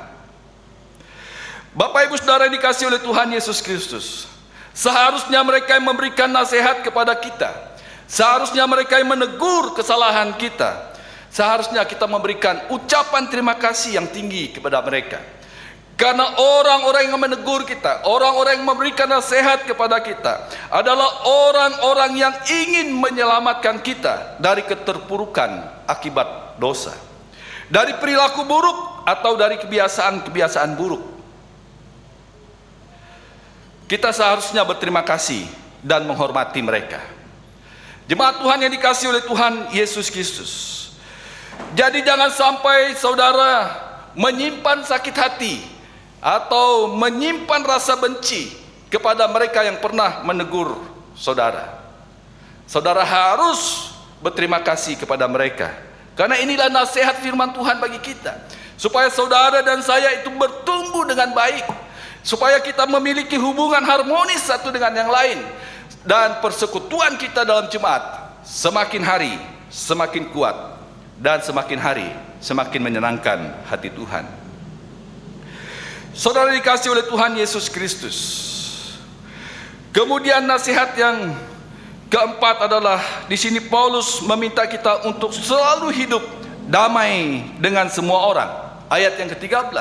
Bapak Ibu Saudara yang dikasihi oleh Tuhan Yesus Kristus, seharusnya mereka yang memberikan nasihat kepada kita, seharusnya mereka yang menegur kesalahan kita, seharusnya kita memberikan ucapan terima kasih yang tinggi kepada mereka. Karena orang-orang yang menegur kita, orang-orang yang memberikan nasihat kepada kita adalah orang-orang yang ingin menyelamatkan kita dari keterpurukan akibat dosa, dari perilaku buruk atau dari kebiasaan-kebiasaan buruk. Kita seharusnya berterima kasih dan menghormati mereka. Jemaat Tuhan yang dikasihi oleh Tuhan Yesus Kristus, jadi jangan sampai saudara menyimpan sakit hati atau menyimpan rasa benci kepada mereka yang pernah menegur saudara. Saudara harus berterima kasih kepada mereka, karena inilah nasihat firman Tuhan bagi kita, supaya saudara dan saya itu bertumbuh dengan baik, supaya kita memiliki hubungan harmonis satu dengan yang lain, dan persekutuan kita dalam jemaat semakin hari semakin kuat, dan semakin hari semakin menyenangkan hati Tuhan. Saudara dikasihi oleh Tuhan Yesus Kristus, kemudian nasihat yang keempat adalah di sini Paulus meminta kita untuk selalu hidup damai dengan semua orang. Ayat yang ke-13,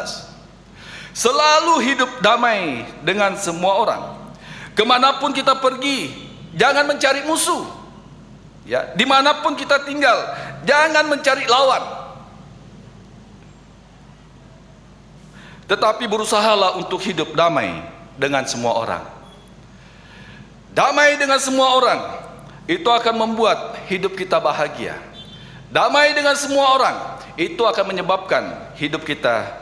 selalu hidup damai dengan semua orang. Kemanapun kita pergi, jangan mencari musuh. Ya, dimanapun kita tinggal, jangan mencari lawan. Tetapi berusahalah untuk hidup damai dengan semua orang. Damai dengan semua orang itu akan membuat hidup kita bahagia. Damai dengan semua orang itu akan menyebabkan hidup kita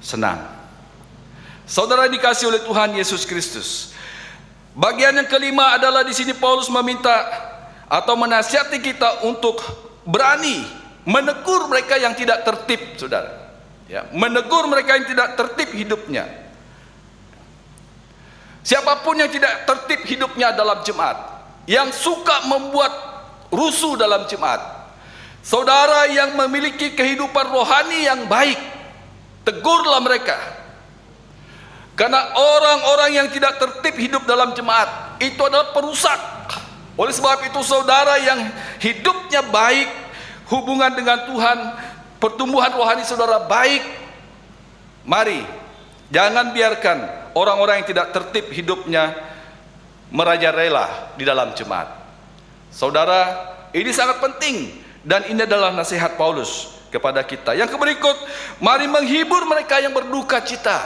senang. Saudara dikasihi oleh Tuhan Yesus Kristus, bagian yang kelima adalah di sini Paulus meminta atau menasihati kita untuk berani menegur mereka yang tidak tertib, saudara. Ya, menegur mereka yang tidak tertib hidupnya. Siapapun yang tidak tertib hidupnya dalam jemaat, yang suka membuat rusuh dalam jemaat, saudara yang memiliki kehidupan rohani yang baik, tegurlah mereka. Karena orang-orang yang tidak tertib hidup dalam jemaat itu adalah perusak. Oleh sebab itu saudara yang hidupnya baik, hubungan dengan Tuhan, pertumbuhan rohani saudara baik, mari jangan biarkan orang-orang yang tidak tertib hidupnya merajalela di dalam jemaat. Saudara, ini sangat penting dan ini adalah nasihat Paulus kepada kita. Yang berikut, mari menghibur mereka yang berduka cita,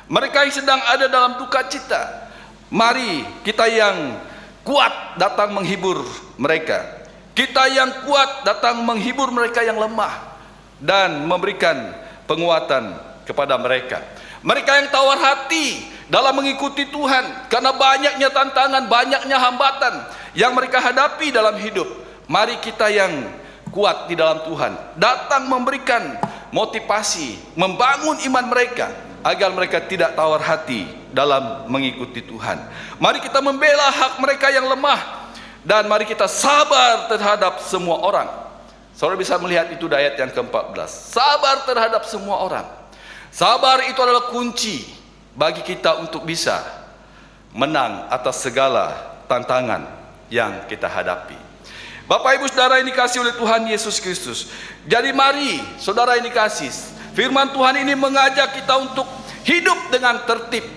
mereka yang sedang ada dalam duka cita. Mari kita yang kuat datang menghibur mereka, kita yang kuat datang menghibur mereka yang lemah dan memberikan penguatan kepada mereka. Mereka yang tawar hati dalam mengikuti Tuhan karena banyaknya tantangan, banyaknya hambatan yang mereka hadapi dalam hidup. Mari kita yang kuat di dalam Tuhan datang memberikan motivasi, membangun iman mereka agar mereka tidak tawar hati dalam mengikuti Tuhan. Mari kita membela hak mereka yang lemah dan mari kita sabar terhadap semua orang. Saudara bisa melihat itu di ayat yang ke-14. Sabar terhadap semua orang. Sabar itu adalah kunci bagi kita untuk bisa menang atas segala tantangan yang kita hadapi. Bapak Ibu Saudara yang dikasihi oleh Tuhan Yesus Kristus, jadi mari saudara yang dikasihi, firman Tuhan ini mengajak kita untuk hidup dengan tertib.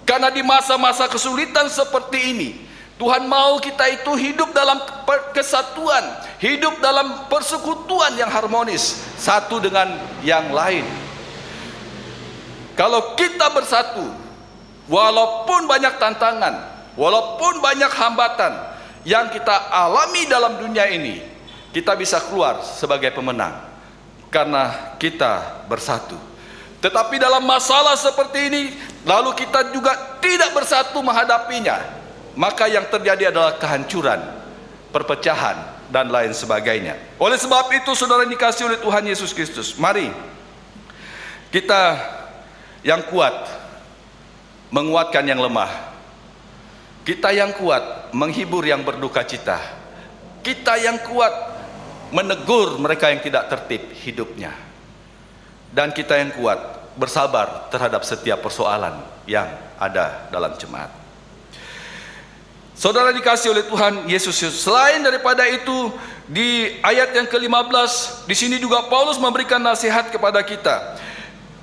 Karena di masa-masa kesulitan seperti ini, Tuhan mau kita itu hidup dalam kesatuan, hidup dalam persekutuan yang harmonis satu dengan yang lain. Kalau kita bersatu, walaupun banyak tantangan, walaupun banyak hambatan yang kita alami dalam dunia ini, kita bisa keluar sebagai pemenang karena kita bersatu. Tetapi dalam masalah seperti ini, lalu kita juga tidak bersatu menghadapinya, maka yang terjadi adalah kehancuran, perpecahan, dan lain sebagainya. Oleh sebab itu, saudara dikasihi oleh Tuhan Yesus Kristus, mari kita yang kuat menguatkan yang lemah, kita yang kuat menghibur yang berduka cita, kita yang kuat menegur mereka yang tidak tertib hidupnya, dan kita yang kuat bersabar terhadap setiap persoalan yang ada dalam jemaat. Saudara dikasihi oleh Tuhan Yesus, selain daripada itu, di ayat yang ke-15 di sini juga Paulus memberikan nasihat kepada kita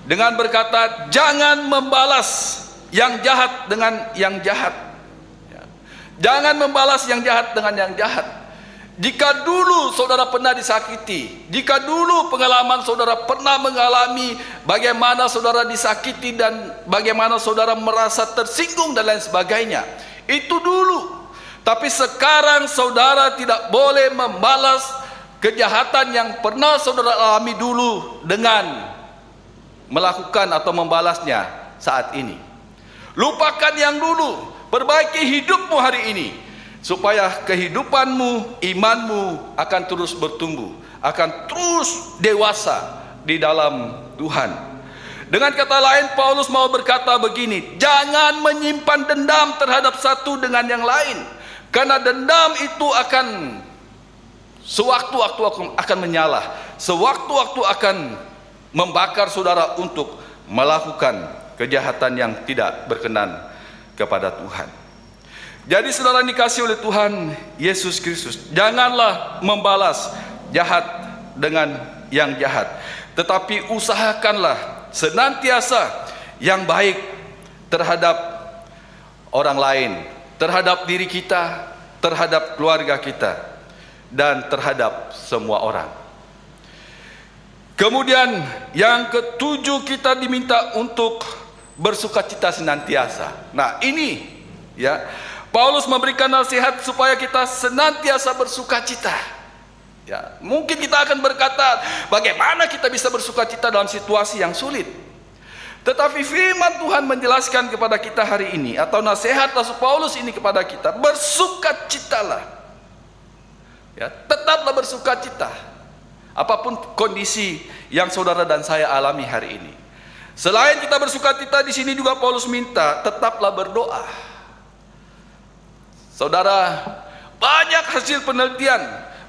dengan berkata, jangan membalas yang jahat dengan yang jahat. Jangan membalas yang jahat dengan yang jahat. Jika dulu saudara pernah disakiti, jika dulu pengalaman saudara pernah mengalami bagaimana saudara disakiti dan bagaimana saudara merasa tersinggung dan lain sebagainya, itu dulu. Tapi sekarang saudara tidak boleh membalas kejahatan yang pernah saudara alami dulu dengan melakukan atau membalasnya saat ini. Lupakan yang dulu, perbaiki hidupmu hari ini, supaya kehidupanmu, imanmu akan terus bertumbuh, akan terus dewasa di dalam Tuhan. Dengan kata lain, Paulus mau berkata begini, jangan menyimpan dendam terhadap satu dengan yang lain, karena dendam itu akan sewaktu-waktu akan menyala, sewaktu-waktu akan membakar saudara untuk melakukan kejahatan yang tidak berkenan kepada Tuhan. Jadi saudara dikasihi oleh Tuhan Yesus Kristus, janganlah membalas jahat dengan yang jahat, tetapi usahakanlah senantiasa yang baik terhadap orang lain, terhadap diri kita, terhadap keluarga kita, dan terhadap semua orang. Kemudian yang ketujuh, kita diminta untuk bersukacita senantiasa. Nah ini ya, Paulus memberikan nasihat supaya kita senantiasa bersukacita. Ya, mungkin kita akan berkata, bagaimana kita bisa bersukacita dalam situasi yang sulit? Tetapi firman Tuhan menjelaskan kepada kita hari ini, atau nasihat Rasul Paulus ini kepada kita, bersukacitalah. Ya, tetaplah bersukacita, apapun kondisi yang saudara dan saya alami hari ini. Selain kita bersukacita, di sini juga Paulus minta tetaplah berdoa. Saudara, banyak hasil penelitian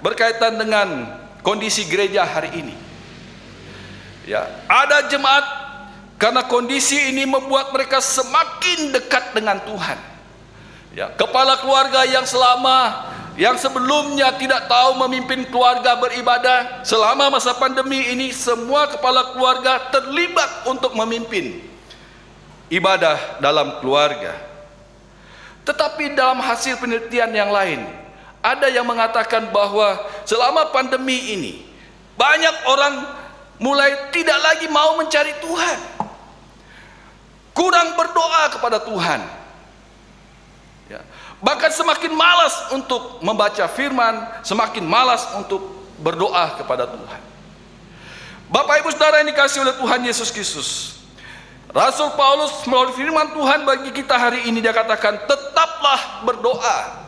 berkaitan dengan kondisi gereja hari ini. Ya, ada jemaat karena kondisi ini membuat mereka semakin dekat dengan Tuhan. Ya, kepala keluarga yang sebelumnya tidak tahu memimpin keluarga beribadah, selama masa pandemi ini semua kepala keluarga terlibat untuk memimpin ibadah dalam keluarga. Tetapi dalam hasil penelitian yang lain, ada yang mengatakan bahwa selama pandemi ini banyak orang mulai tidak lagi mau mencari Tuhan, kurang berdoa kepada Tuhan, ya, bahkan semakin malas untuk membaca firman, semakin malas untuk berdoa kepada Tuhan. Bapak ibu saudara yang dikasihi oleh Tuhan Yesus Kristus, Rasul Paulus melalui firman Tuhan bagi kita hari ini, dia katakan tetaplah berdoa.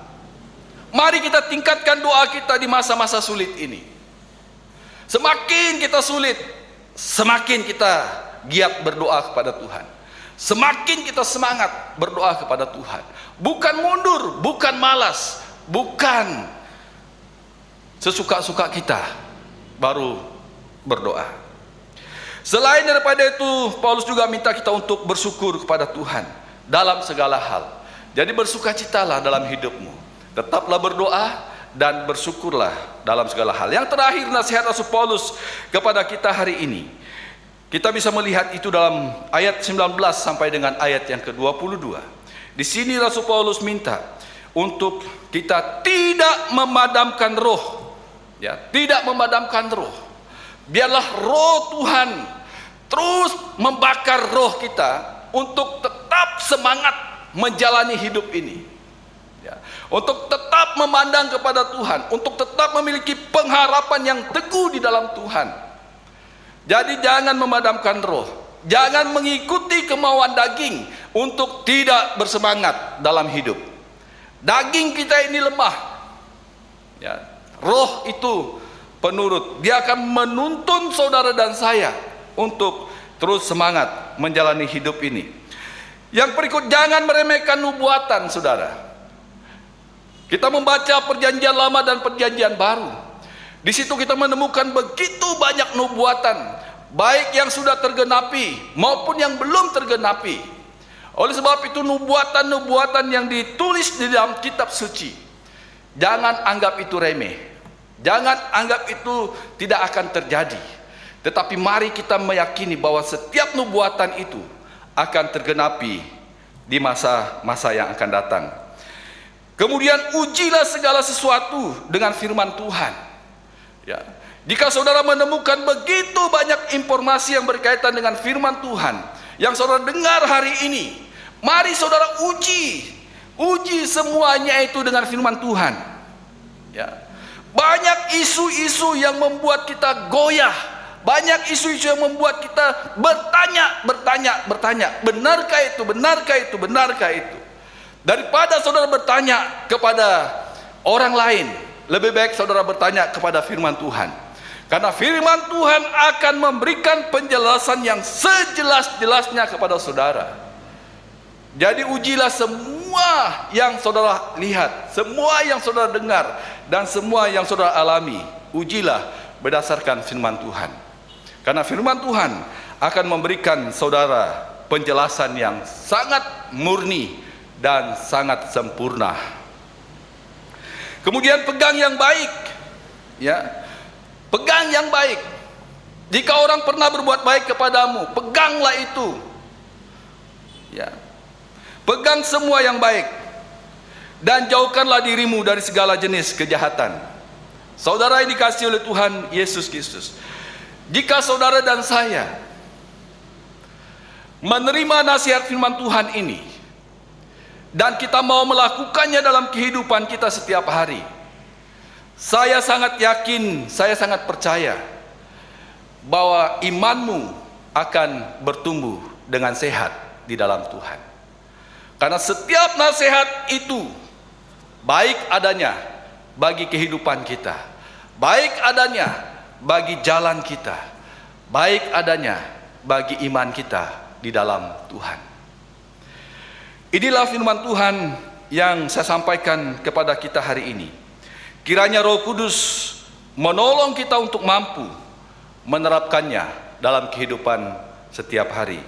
Mari kita tingkatkan doa kita di masa-masa sulit ini. Semakin kita sulit, semakin kita giat berdoa kepada Tuhan. Semakin kita semangat berdoa kepada Tuhan. Bukan mundur, bukan malas, bukan sesuka-suka kita baru berdoa. Selain daripada itu, Paulus juga minta kita untuk bersyukur kepada Tuhan dalam segala hal. Jadi bersukacitalah dalam hidupmu, tetaplah berdoa dan bersyukurlah dalam segala hal. Yang terakhir, nasihat Rasul Paulus kepada kita hari ini, kita bisa melihat itu dalam ayat 19 sampai dengan ayat yang ke-22. Di sini Rasul Paulus minta untuk kita tidak memadamkan roh, ya, tidak memadamkan roh. Biarlah roh Tuhan terus membakar roh kita untuk tetap semangat menjalani hidup ini, ya, untuk tetap memandang kepada Tuhan, untuk tetap memiliki pengharapan yang teguh di dalam Tuhan. Jadi jangan memadamkan roh. jangan mengikuti kemauan daging untuk tidak bersemangat dalam hidup. Daging kita ini lemah, ya. Roh itu penurut, dia akan menuntun saudara dan saya untuk terus semangat menjalani hidup ini. Yang berikut, jangan meremehkan nubuatan, saudara. Kita membaca perjanjian lama dan perjanjian baru. Di situ kita menemukan begitu banyak nubuatan, baik yang sudah tergenapi maupun yang belum tergenapi. Oleh sebab itu, nubuatan-nubuatan yang ditulis di dalam kitab suci, jangan anggap itu remeh. Jangan anggap itu tidak akan terjadi. Tetapi mari kita meyakini bahwa setiap nubuatan itu akan tergenapi di masa-masa yang akan datang. Kemudian ujilah segala sesuatu dengan firman Tuhan. Ya. Jika saudara menemukan begitu banyak informasi yang berkaitan dengan firman Tuhan yang saudara dengar hari ini, mari saudara uji semuanya itu dengan firman Tuhan. Ya. Banyak isu-isu yang membuat kita goyah, banyak isu-isu yang membuat kita bertanya, benarkah itu? Daripada saudara bertanya kepada orang lain, lebih baik saudara bertanya kepada firman Tuhan. Karena firman Tuhan akan memberikan penjelasan yang sejelas-jelasnya kepada saudara. Jadi ujilah semua yang saudara lihat, semua yang saudara dengar, dan semua yang saudara alami. Ujilah berdasarkan firman Tuhan. Karena firman Tuhan akan memberikan saudara penjelasan yang sangat murni dan sangat sempurna. Kemudian pegang yang baik, ya. Pegang yang baik. Jika orang pernah berbuat baik kepadamu, peganglah itu. Ya. Pegang semua yang baik dan jauhkanlah dirimu dari segala jenis kejahatan. Saudara yang dikasihi oleh Tuhan Yesus Kristus, jika saudara dan saya menerima nasihat firman Tuhan ini dan kita mau melakukannya dalam kehidupan kita setiap hari, saya sangat yakin, saya sangat percaya bahwa imanmu akan bertumbuh dengan sehat di dalam Tuhan. Karena setiap nasihat itu baik adanya bagi kehidupan kita, baik adanya bagi jalan kita, baik adanya bagi iman kita di dalam Tuhan. Inilah firman Tuhan yang saya sampaikan kepada kita hari ini. Kiranya Roh Kudus menolong kita untuk mampu menerapkannya dalam kehidupan setiap hari.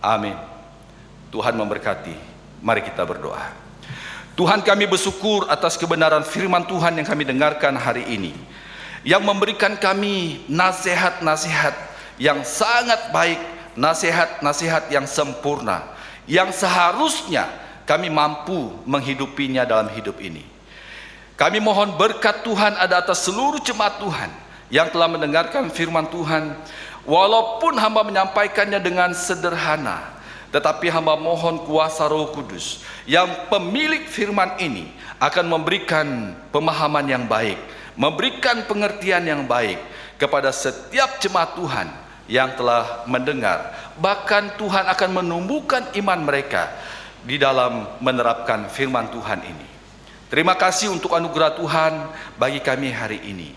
Amin. Tuhan memberkati. Mari kita berdoa. Tuhan, kami bersyukur atas kebenaran firman Tuhan yang kami dengarkan hari ini, yang memberikan kami nasihat-nasihat yang sangat baik, nasihat-nasihat yang sempurna, yang seharusnya kami mampu menghidupinya dalam hidup ini. Kami mohon berkat Tuhan ada atas seluruh jemaat Tuhan yang telah mendengarkan firman Tuhan. Walaupun hamba menyampaikannya dengan sederhana, tetapi hamba mohon kuasa Roh Kudus yang pemilik firman ini akan memberikan pemahaman yang baik, memberikan pengertian yang baik kepada setiap jemaat Tuhan yang telah mendengar. Bahkan Tuhan akan menumbuhkan iman mereka di dalam menerapkan firman Tuhan ini. Terima kasih untuk anugerah Tuhan bagi kami hari ini.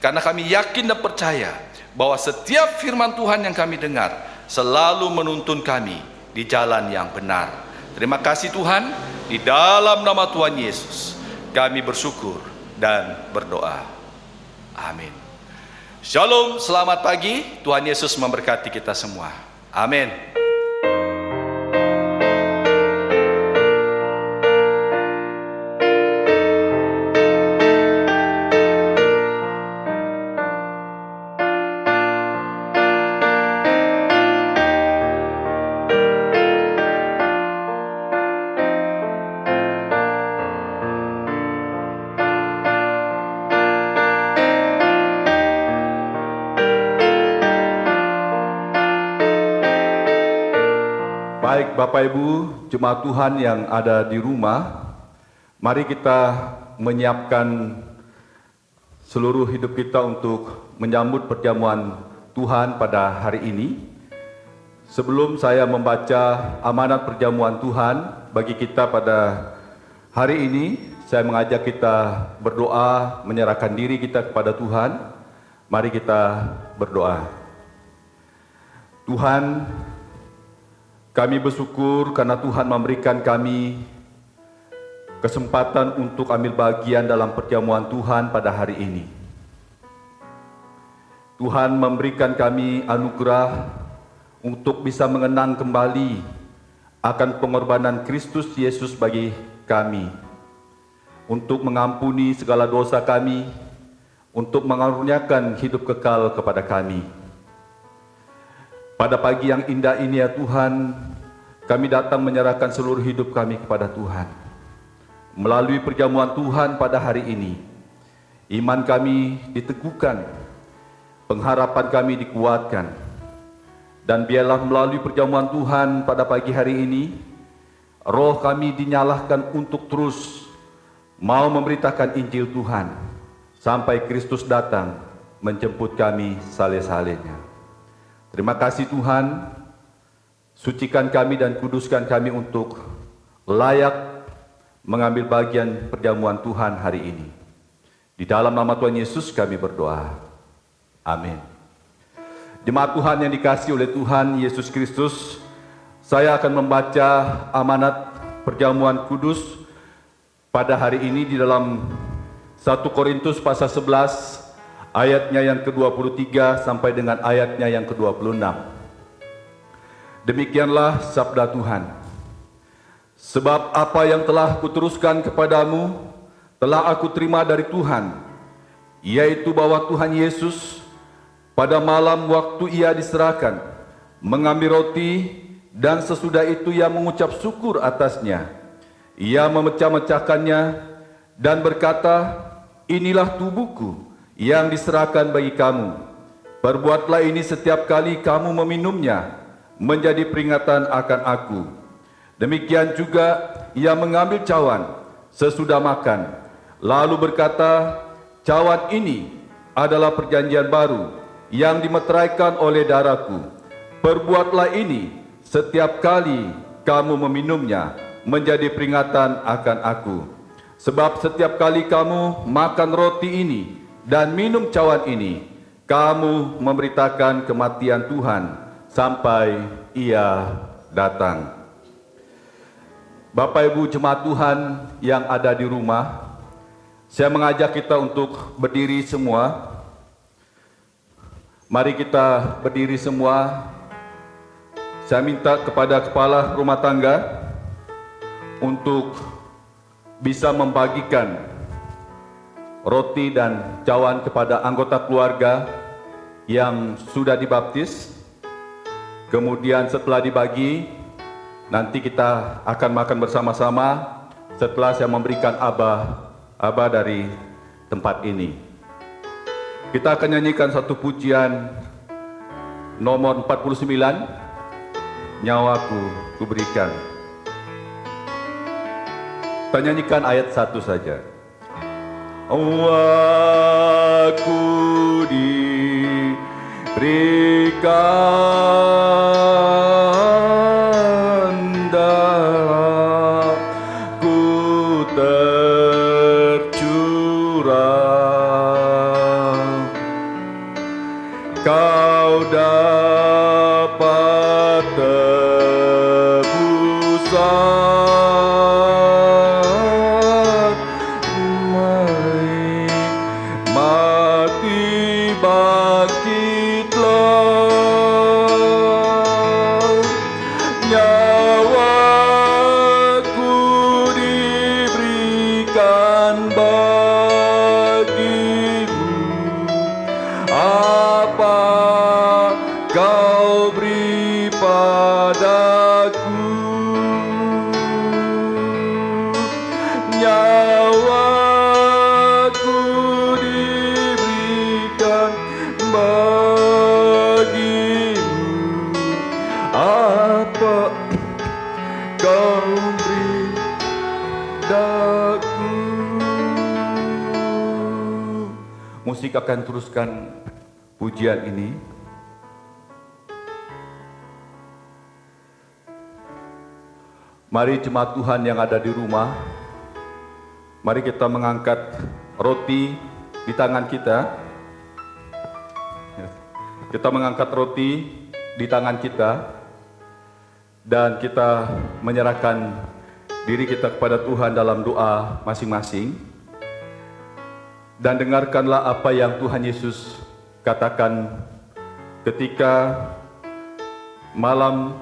Karena kami yakin dan percaya bahwa setiap firman Tuhan yang kami dengar selalu menuntun kami di jalan yang benar. Terima kasih Tuhan, di dalam nama Tuhan Yesus kami bersyukur dan berdoa. Amin. Shalom, selamat pagi. Tuhan Yesus memberkati kita semua. Amin. Baik Bapak Ibu, jemaat Tuhan yang ada di rumah, mari kita menyiapkan seluruh hidup kita untuk menyambut perjamuan Tuhan pada hari ini. sebelum saya membaca amanat perjamuan Tuhan bagi kita pada hari ini, saya mengajak kita berdoa, menyerahkan diri kita kepada Tuhan. Mari kita berdoa. Tuhan, kami bersyukur karena Tuhan memberikan kami kesempatan untuk ambil bagian dalam perjamuan Tuhan pada hari ini. Tuhan memberikan kami anugerah untuk bisa mengenang kembali akan pengorbanan Kristus Yesus bagi kami, untuk mengampuni segala dosa kami, untuk mengaruniakan hidup kekal kepada kami. Pada pagi yang indah ini ya Tuhan, kami datang menyerahkan seluruh hidup kami kepada Tuhan. Melalui perjamuan Tuhan pada hari ini, iman kami diteguhkan, pengharapan kami dikuatkan, dan biarlah melalui perjamuan Tuhan pada pagi hari ini, roh kami dinyalahkan untuk terus mau memberitakan Injil Tuhan, sampai Kristus datang menjemput kami saleh-salehnya. Terima kasih Tuhan, sucikan kami dan kuduskan kami untuk layak mengambil bagian perjamuan Tuhan hari ini. Di dalam nama Tuhan Yesus kami berdoa. Amin. Jemaat Tuhan yang dikasihi oleh Tuhan Yesus Kristus, saya akan membaca amanat perjamuan kudus pada hari ini di dalam 1 Korintus pasal 11 ayatnya yang ke-23 sampai dengan ayatnya yang ke-26. Demikianlah sabda Tuhan. Sebab apa yang telah kuteruskan kepadamu telah aku terima dari Tuhan, yaitu bahwa Tuhan Yesus pada malam waktu ia diserahkan, mengambil roti, dan sesudah itu ia mengucap syukur atasnya. Ia memecah-mecahkannya dan berkata, inilah tubuhku yang diserahkan bagi kamu. Perbuatlah ini setiap kali kamu meminumnya, menjadi peringatan akan aku. Demikian juga ia mengambil cawan sesudah makan, lalu berkata, cawan ini adalah perjanjian baru yang dimeteraikan oleh darahku. Perbuatlah ini setiap kali kamu meminumnya, menjadi peringatan akan aku. Sebab setiap kali kamu makan roti ini dan minum cawan ini, kamu memberitakan kematian Tuhan sampai ia datang. Bapak Ibu jemaat Tuhan yang ada di rumah, saya mengajak kita untuk berdiri semua. Mari kita berdiri semua. Saya minta kepada kepala rumah tangga untuk bisa membagikan roti dan cawan kepada anggota keluarga yang sudah dibaptis. Kemudian setelah dibagi, nanti kita akan makan bersama-sama setelah saya memberikan abah dari tempat ini. Kita akan nyanyikan satu pujian nomor 49, Nyawaku Kuberikan. Kita nyanyikan ayat 1 saja. Aku diberikan darahku tercurah, kau dapat tebusan. Mari mati bangkitlah, nyawaku diberikan bagimu. Apa kau beri padaku? Nyawaku diberikan bagimu. Apa kau beri padaku? Musik akan teruskan pujian ini. Mari jemaat Tuhan yang ada di rumah, mari kita mengangkat roti di tangan kita. Kita mengangkat roti di tangan kita dan kita menyerahkan diri kita kepada Tuhan dalam doa masing-masing. Dan dengarkanlah apa yang Tuhan Yesus katakan ketika malam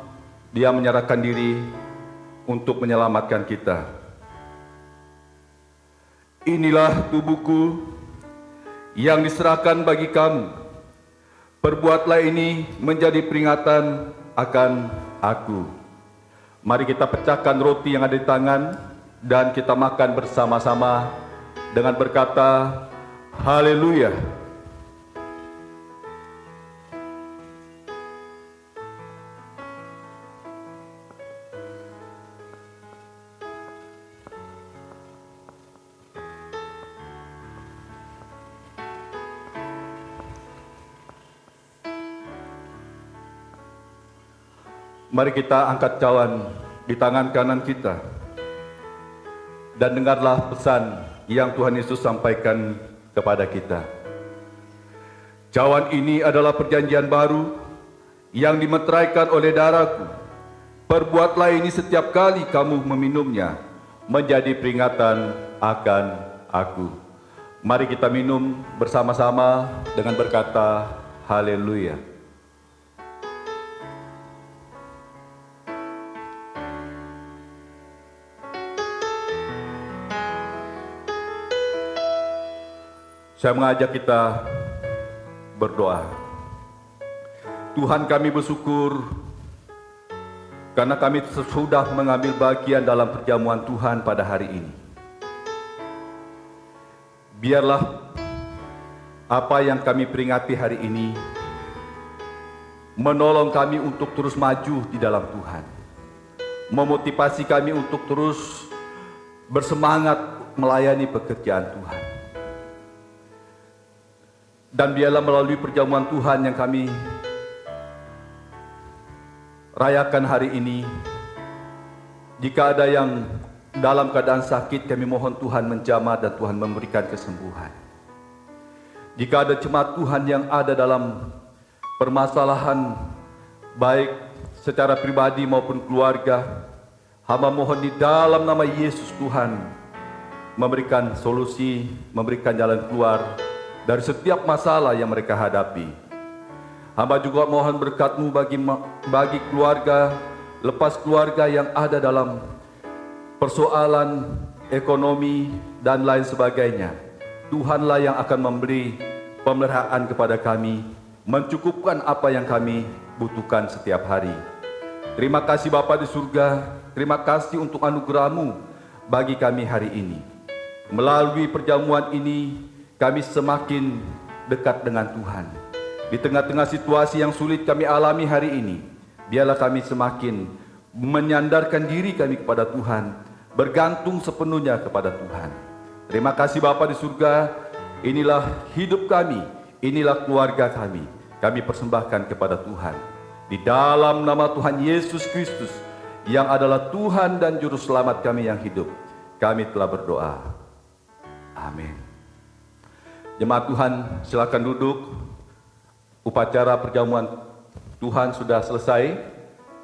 Dia menyerahkan diri untuk menyelamatkan kita. Inilah tubuhku yang diserahkan bagi kamu. Perbuatlah ini menjadi peringatan akan aku. Mari kita pecahkan roti yang ada di tangan dan kita makan bersama-sama dengan berkata, haleluya. Mari kita angkat cawan di tangan kanan kita dan dengarlah pesan yang Tuhan Yesus sampaikan kepada kita. Cawan ini adalah perjanjian baru yang dimeteraikan oleh darahku. Perbuatlah ini setiap kali kamu meminumnya menjadi peringatan akan aku. Mari kita minum bersama-sama dengan berkata haleluya. Saya mengajak kita berdoa. Tuhan, kami bersyukur karena kami sudah mengambil bagian dalam perjamuan Tuhan pada hari ini. Biarlah apa yang kami peringati hari ini menolong kami untuk terus maju di dalam Tuhan. Memotivasi kami untuk terus bersemangat melayani pekerjaan Tuhan. Dan biarlah melalui perjamuan Tuhan yang kami rayakan hari ini, jika ada yang dalam keadaan sakit, kami mohon Tuhan menjamah dan Tuhan memberikan kesembuhan. Jika ada jemaat Tuhan yang ada dalam permasalahan, baik secara pribadi maupun keluarga, hamba mohon di dalam nama Yesus Tuhan memberikan solusi, memberikan jalan keluar dari setiap masalah yang mereka hadapi. Hamba juga mohon berkat-Mu bagi keluarga, lepas keluarga yang ada dalam persoalan ekonomi dan lain sebagainya. Tuhanlah yang akan memberi pemeliharaan kepada kami, mencukupkan apa yang kami butuhkan setiap hari. Terima kasih Bapa di surga, terima kasih untuk anugerah-Mu bagi kami hari ini. Melalui perjamuan ini, kami semakin dekat dengan Tuhan. Di tengah-tengah situasi yang sulit kami alami hari ini, biarlah kami semakin menyandarkan diri kami kepada Tuhan, bergantung sepenuhnya kepada Tuhan. Terima kasih Bapa di surga, inilah hidup kami, inilah keluarga kami. Kami persembahkan kepada Tuhan. Di dalam nama Tuhan Yesus Kristus, yang adalah Tuhan dan Juru Selamat kami yang hidup, kami telah berdoa. Amin. Jemaat Tuhan, silakan duduk. Upacara perjamuan Tuhan sudah selesai.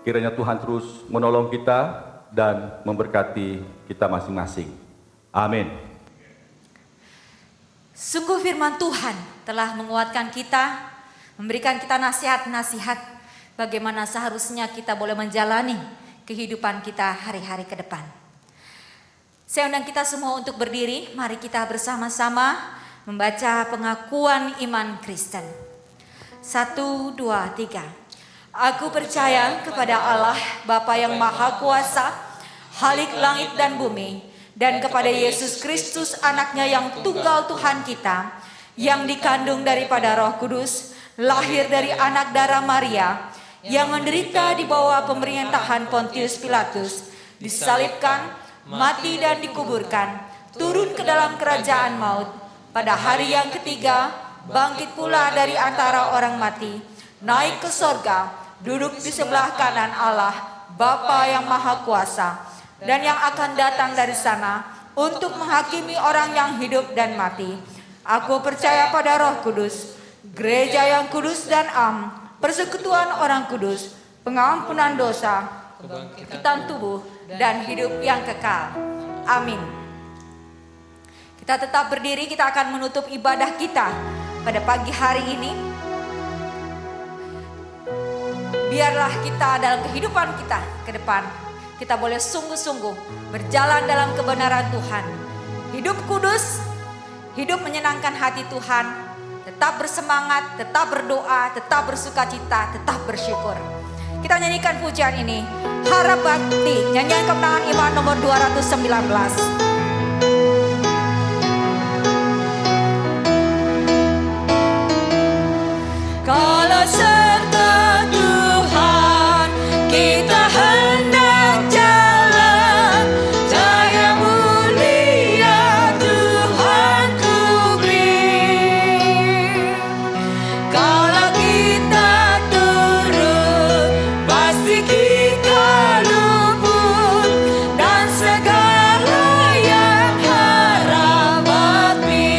Kiranya Tuhan terus menolong kita dan memberkati kita masing-masing. Amin. Sungguh firman Tuhan telah menguatkan kita, memberikan kita nasihat-nasihat bagaimana seharusnya kita boleh menjalani kehidupan kita hari-hari ke depan. Saya undang kita semua untuk berdiri, mari kita bersama-sama membaca pengakuan iman Kristen. 1, 2, 3. Aku percaya kepada Allah Bapa yang Maha Kuasa, Khalik langit dan bumi, dan kepada Yesus Kristus anaknya yang tunggal Tuhan kita, yang dikandung daripada Roh Kudus, lahir dari anak darah Maria, yang menderita di bawah pemerintahan Pontius Pilatus, disalibkan, mati dan dikuburkan, turun ke dalam kerajaan maut, pada hari yang ketiga, bangkit pula dari antara orang mati, naik ke sorga, duduk di sebelah kanan Allah, Bapa yang Maha Kuasa. dan yang akan datang dari sana untuk menghakimi orang yang hidup dan mati. Aku percaya pada Roh Kudus, gereja yang kudus dan am, persekutuan orang kudus, pengampunan dosa, kebangkitan tubuh, dan hidup yang kekal. Amin. Kita tetap berdiri, kita akan menutup ibadah kita pada pagi hari ini. Biarlah kita dalam kehidupan kita ke depan, kita boleh sungguh-sungguh berjalan dalam kebenaran Tuhan. Hidup kudus, hidup menyenangkan hati Tuhan, tetap bersemangat, tetap berdoa, tetap bersukacita, tetap bersyukur. Kita nyanyikan pujian ini, Harap Bakti, nyanyian kemenangan iman nomor 219. Kalau serta Tuhan kita hendak jalan, cahaya mulia Tuhan ku beri. Kalau kita turun, pasti kita luput, dan segala yang harap bakti.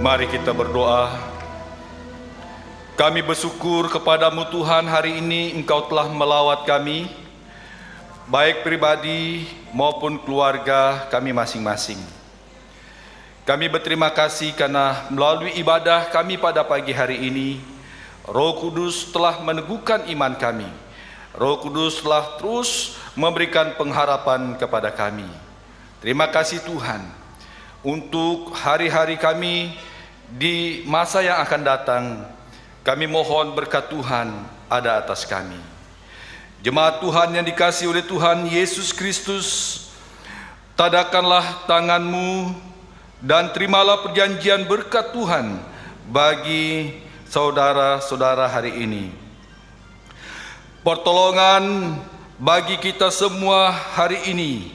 Mari kita berdoa. Kami bersyukur kepadamu Tuhan, hari ini Engkau telah melawat kami, baik pribadi maupun keluarga kami masing-masing. Kami berterima kasih karena melalui ibadah kami pada pagi hari ini, Roh Kudus telah meneguhkan iman kami. Roh Kudus telah terus memberikan pengharapan kepada kami. Terima kasih Tuhan untuk hari-hari kami di masa yang akan datang. Kami mohon berkat Tuhan ada atas kami. Jemaat Tuhan yang dikasihi oleh Tuhan Yesus Kristus, tadakanlah tanganmu dan terimalah perjanjian berkat Tuhan bagi saudara-saudara hari ini. Pertolongan bagi kita semua hari ini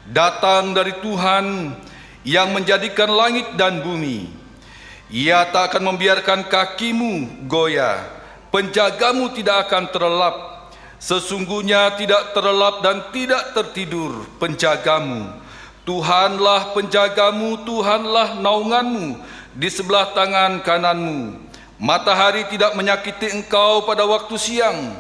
datang dari Tuhan yang menjadikan langit dan bumi. Ia tak akan membiarkan kakimu goyah, penjagamu tidak akan terlelap. Sesungguhnya tidak terlelap dan tidak tertidur penjagamu. Tuhanlah penjagamu, Tuhanlah naunganmu di sebelah tangan kananmu. Matahari tidak menyakiti engkau pada waktu siang,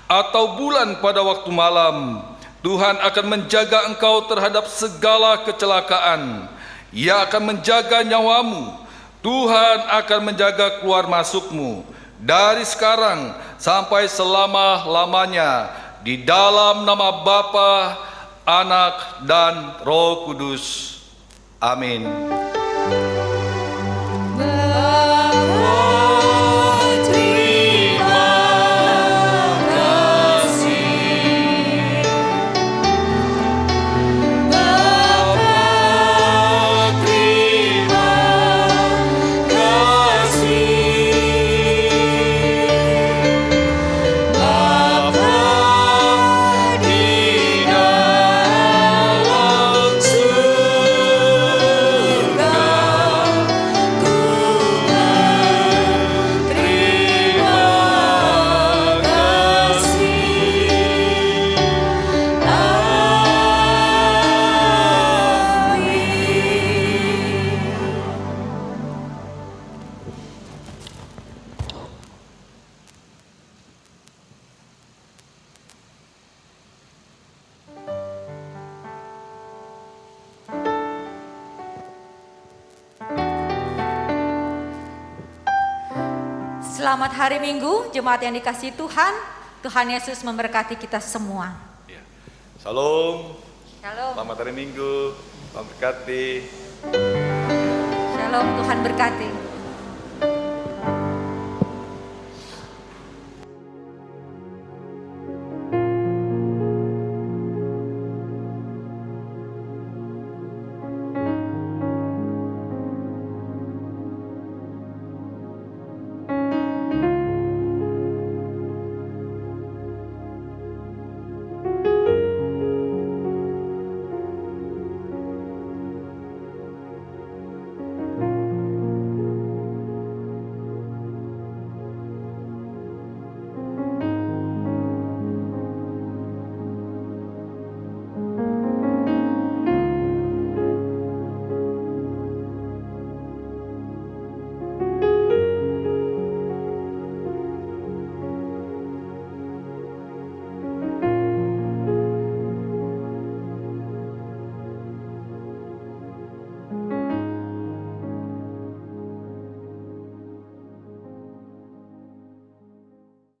atau bulan pada waktu malam. Tuhan akan menjaga engkau terhadap segala kecelakaan. Ia akan menjaga nyawamu. Tuhan akan menjaga keluar masukmu dari sekarang sampai selama-lamanya, di dalam nama Bapa, Anak, dan Roh Kudus. Amin. Selamat hari Minggu, jemaat yang dikasihi Tuhan. Tuhan Yesus memberkati kita semua. Ya. Shalom. Shalom. Selamat hari Minggu. Tuhan berkati. Shalom, Tuhan berkati.